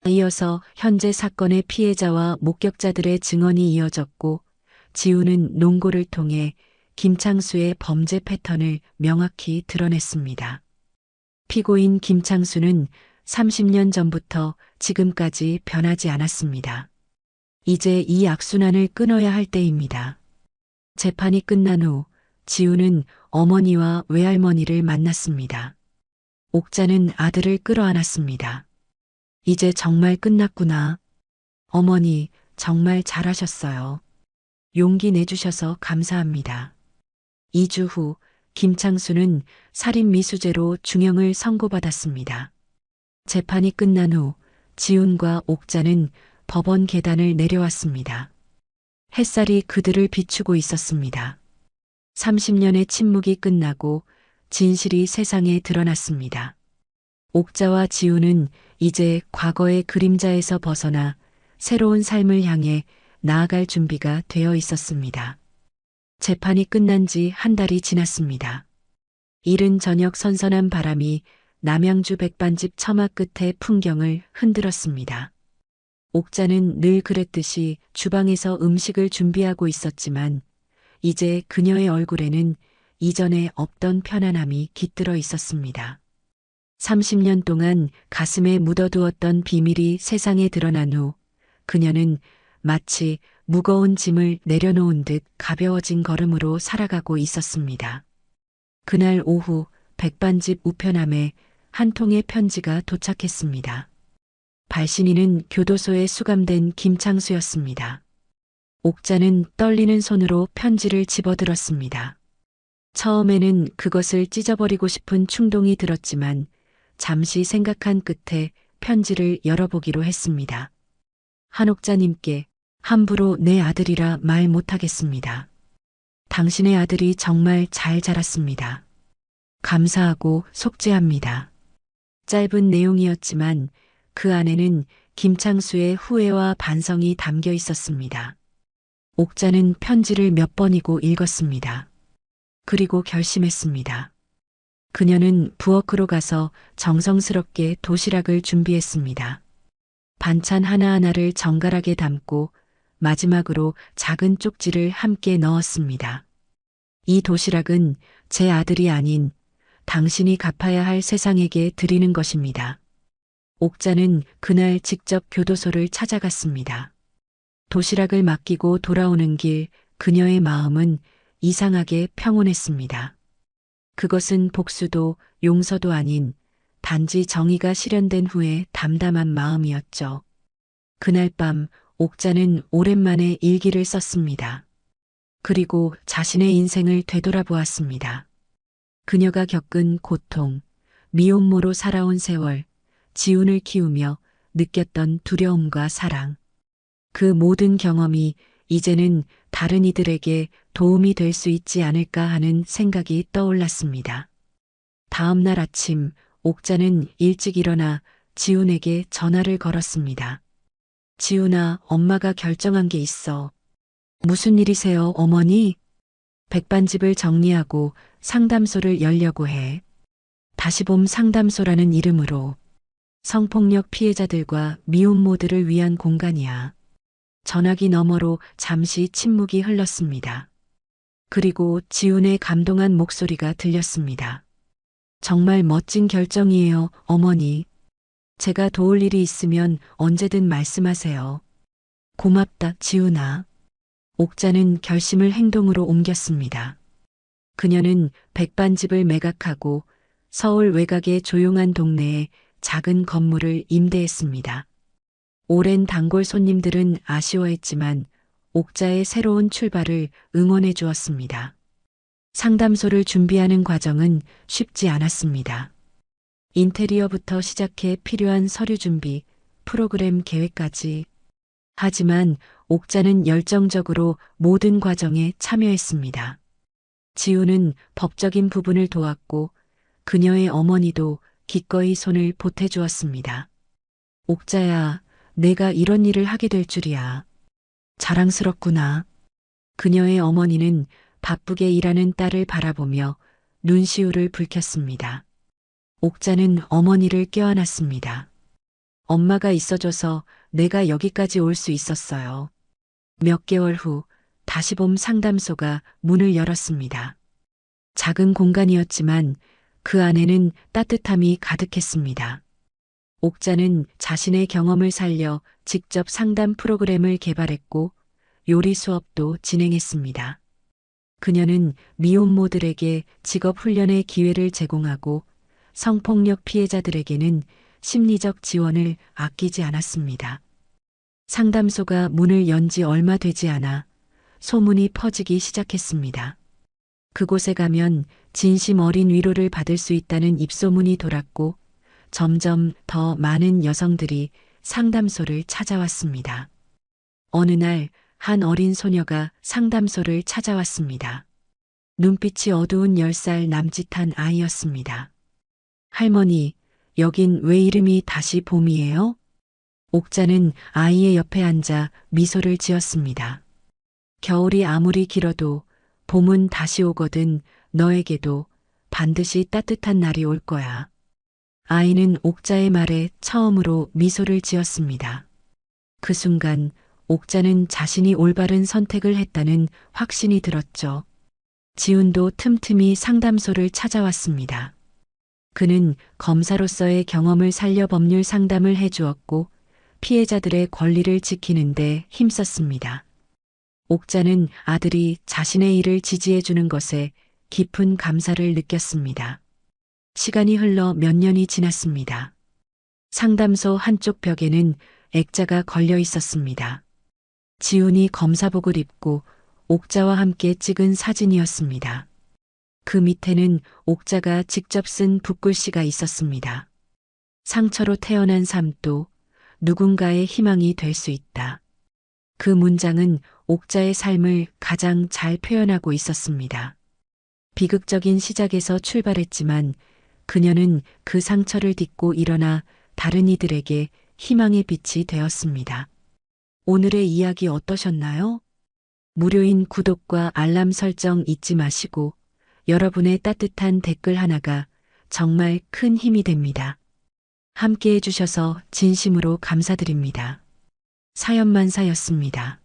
B: 이어서 현재 사건의 피해자와 목격자들의 증언이 이어졌고 지우는 논고를 통해 김창수의 범죄 패턴을 명확히 드러냈습니다. 피고인 김창수는 30년 전부터 지금까지 변하지 않았습니다. 이제 이 악순환을 끊어야 할 때입니다. 재판이 끝난 후 지우는 어머니와 외할머니를 만났습니다. 옥자는 아들을 끌어안았습니다. 이제 정말 끝났구나. 어머니, 정말 잘하셨어요. 용기 내주셔서 감사합니다. 2주 후 김창수는 살인미수죄로 중형을 선고받았습니다. 재판이 끝난 후 지훈과 옥자는 법원 계단을 내려왔습니다. 햇살이 그들을 비추고 있었습니다. 30년의 침묵이 끝나고 진실이 세상에 드러났습니다. 옥자와 지우는 이제 과거의 그림자에서 벗어나 새로운 삶을 향해 나아갈 준비가 되어 있었습니다. 재판이 끝난 지 한 달이 지났습니다. 이른 저녁 선선한 바람이 남양주 백반집 처마 끝의 풍경을 흔들었습니다. 옥자는 늘 그랬듯이 주방에서 음식을 준비하고 있었지만 이제 그녀의 얼굴에는 이전에 없던 편안함이 깃들어 있었습니다. 30년 동안 가슴에 묻어두었던 비밀이 세상에 드러난 후 그녀는 마치 무거운 짐을 내려놓은 듯 가벼워진 걸음으로 살아가고 있었습니다. 그날 오후 백반집 우편함에 한 통의 편지가 도착했습니다. 발신인은 교도소에 수감된 김창수였습니다. 옥자는 떨리는 손으로 편지를 집어들었습니다. 처음에는 그것을 찢어버리고 싶은 충동이 들었지만 잠시 생각한 끝에 편지를 열어보기로 했습니다. 한옥자님께 함부로 내 아들이라 말 못하겠습니다. 당신의 아들이 정말 잘 자랐습니다. 감사하고 속죄합니다. 짧은 내용이었지만 그 안에는 김창수의 후회와 반성이 담겨 있었습니다. 옥자는 편지를 몇 번이고 읽었습니다. 그리고 결심했습니다. 그녀는 부엌으로 가서 정성스럽게 도시락을 준비했습니다. 반찬 하나하나를 정갈하게 담고 마지막으로 작은 쪽지를 함께 넣었습니다. 이 도시락은 제 아들이 아닌 당신이 갚아야 할 세상에게 드리는 것입니다. 옥자는 그날 직접 교도소를 찾아갔습니다. 도시락을 맡기고 돌아오는 길 그녀의 마음은 이상하게 평온했습니다. 그것은 복수도 용서도 아닌 단지 정의가 실현된 후에 담담한 마음이었죠. 그날 밤 옥자는 오랜만에 일기를 썼습니다. 그리고 자신의 인생을 되돌아보았습니다. 그녀가 겪은 고통, 미혼모로 살아온 세월, 지훈을 키우며 느꼈던 두려움과 사랑. 그 모든 경험이 이제는 다른 이들에게 도움이 될 수 있지 않을까 하는 생각이 떠올랐습니다. 다음 날 아침 옥자는 일찍 일어나 지훈에게 전화를 걸었습니다. 지훈아, 엄마가 결정한 게 있어. 무슨 일이세요, 어머니? 백반집을 정리하고 상담소를 열려고 해. 다시봄 상담소라는 이름으로 성폭력 피해자들과 미혼모들을 위한 공간이야. 전화기 너머로 잠시 침묵이 흘렀습니다. 그리고 지훈의 감동한 목소리가 들렸습니다. 정말 멋진 결정이에요, 어머니. 제가 도울 일이 있으면 언제든 말씀하세요. 고맙다, 지훈아. 옥자는 결심을 행동으로 옮겼습니다. 그녀는 백반집을 매각하고 서울 외곽의 조용한 동네에 작은 건물을 임대했습니다. 오랜 단골 손님들은 아쉬워했지만 옥자의 새로운 출발을 응원해 주었습니다. 상담소를 준비하는 과정은 쉽지 않았습니다. 인테리어부터 시작해 필요한 서류 준비, 프로그램 계획까지. 하지만 옥자는 열정적으로 모든 과정에 참여했습니다. 지우는 법적인 부분을 도왔고 그녀의 어머니도 기꺼이 손을 보태주었습니다. 옥자야, 내가 이런 일을 하게 될 줄이야. 자랑스럽구나. 그녀의 어머니는 바쁘게 일하는 딸을 바라보며 눈시울을 붉혔습니다. 옥자는 어머니를 껴안았습니다. 엄마가 있어줘서 내가 여기까지 올 수 있었어요. 몇 개월 후 다시 봄 상담소가 문을 열었습니다. 작은 공간이었지만 그 안에는 따뜻함이 가득했습니다. 옥자는 자신의 경험을 살려 직접 상담 프로그램을 개발했고 요리 수업도 진행했습니다. 그녀는 미혼모들에게 직업 훈련의 기회를 제공하고 성폭력 피해자들에게는 심리적 지원을 아끼지 않았습니다. 상담소가 문을 연 지 얼마 되지 않아 소문이 퍼지기 시작했습니다. 그곳에 가면 진심 어린 위로를 받을 수 있다는 입소문이 돌았고 점점 더 많은 여성들이 상담소를 찾아왔습니다. 어느 날 한 어린 소녀가 상담소를 찾아왔습니다. 눈빛이 어두운 10살 남짓한 아이였습니다. 할머니, 여긴 왜 이름이 다시 봄이에요? 옥자는 아이의 옆에 앉아 미소를 지었습니다. 겨울이 아무리 길어도 봄은 다시 오거든 너에게도 반드시 따뜻한 날이 올 거야. 아이는 옥자의 말에 처음으로 미소를 지었습니다. 그 순간 옥자는 자신이 올바른 선택을 했다는 확신이 들었죠. 지훈도 틈틈이 상담소를 찾아왔습니다. 그는 검사로서의 경험을 살려 법률 상담을 해주었고 피해자들의 권리를 지키는데 힘썼습니다. 옥자는 아들이 자신의 일을 지지해주는 것에 깊은 감사를 느꼈습니다. 시간이 흘러 몇 년이 지났습니다. 상담소 한쪽 벽에는 액자가 걸려 있었습니다. 지훈이 검사복을 입고 옥자와 함께 찍은 사진이었습니다. 그 밑에는 옥자가 직접 쓴 붓글씨가 있었습니다. 상처로 태어난 삶도 누군가의 희망이 될 수 있다. 그 문장은 옥자의 삶을 가장 잘 표현하고 있었습니다. 비극적인 시작에서 출발했지만 그녀는 그 상처를 딛고 일어나 다른 이들에게 희망의 빛이 되었습니다. 오늘의 이야기 어떠셨나요? 무료인 구독과 알람 설정 잊지 마시고 여러분의 따뜻한 댓글 하나가 정말 큰 힘이 됩니다. 함께 해주셔서 진심으로 감사드립니다. 사연만사였습니다.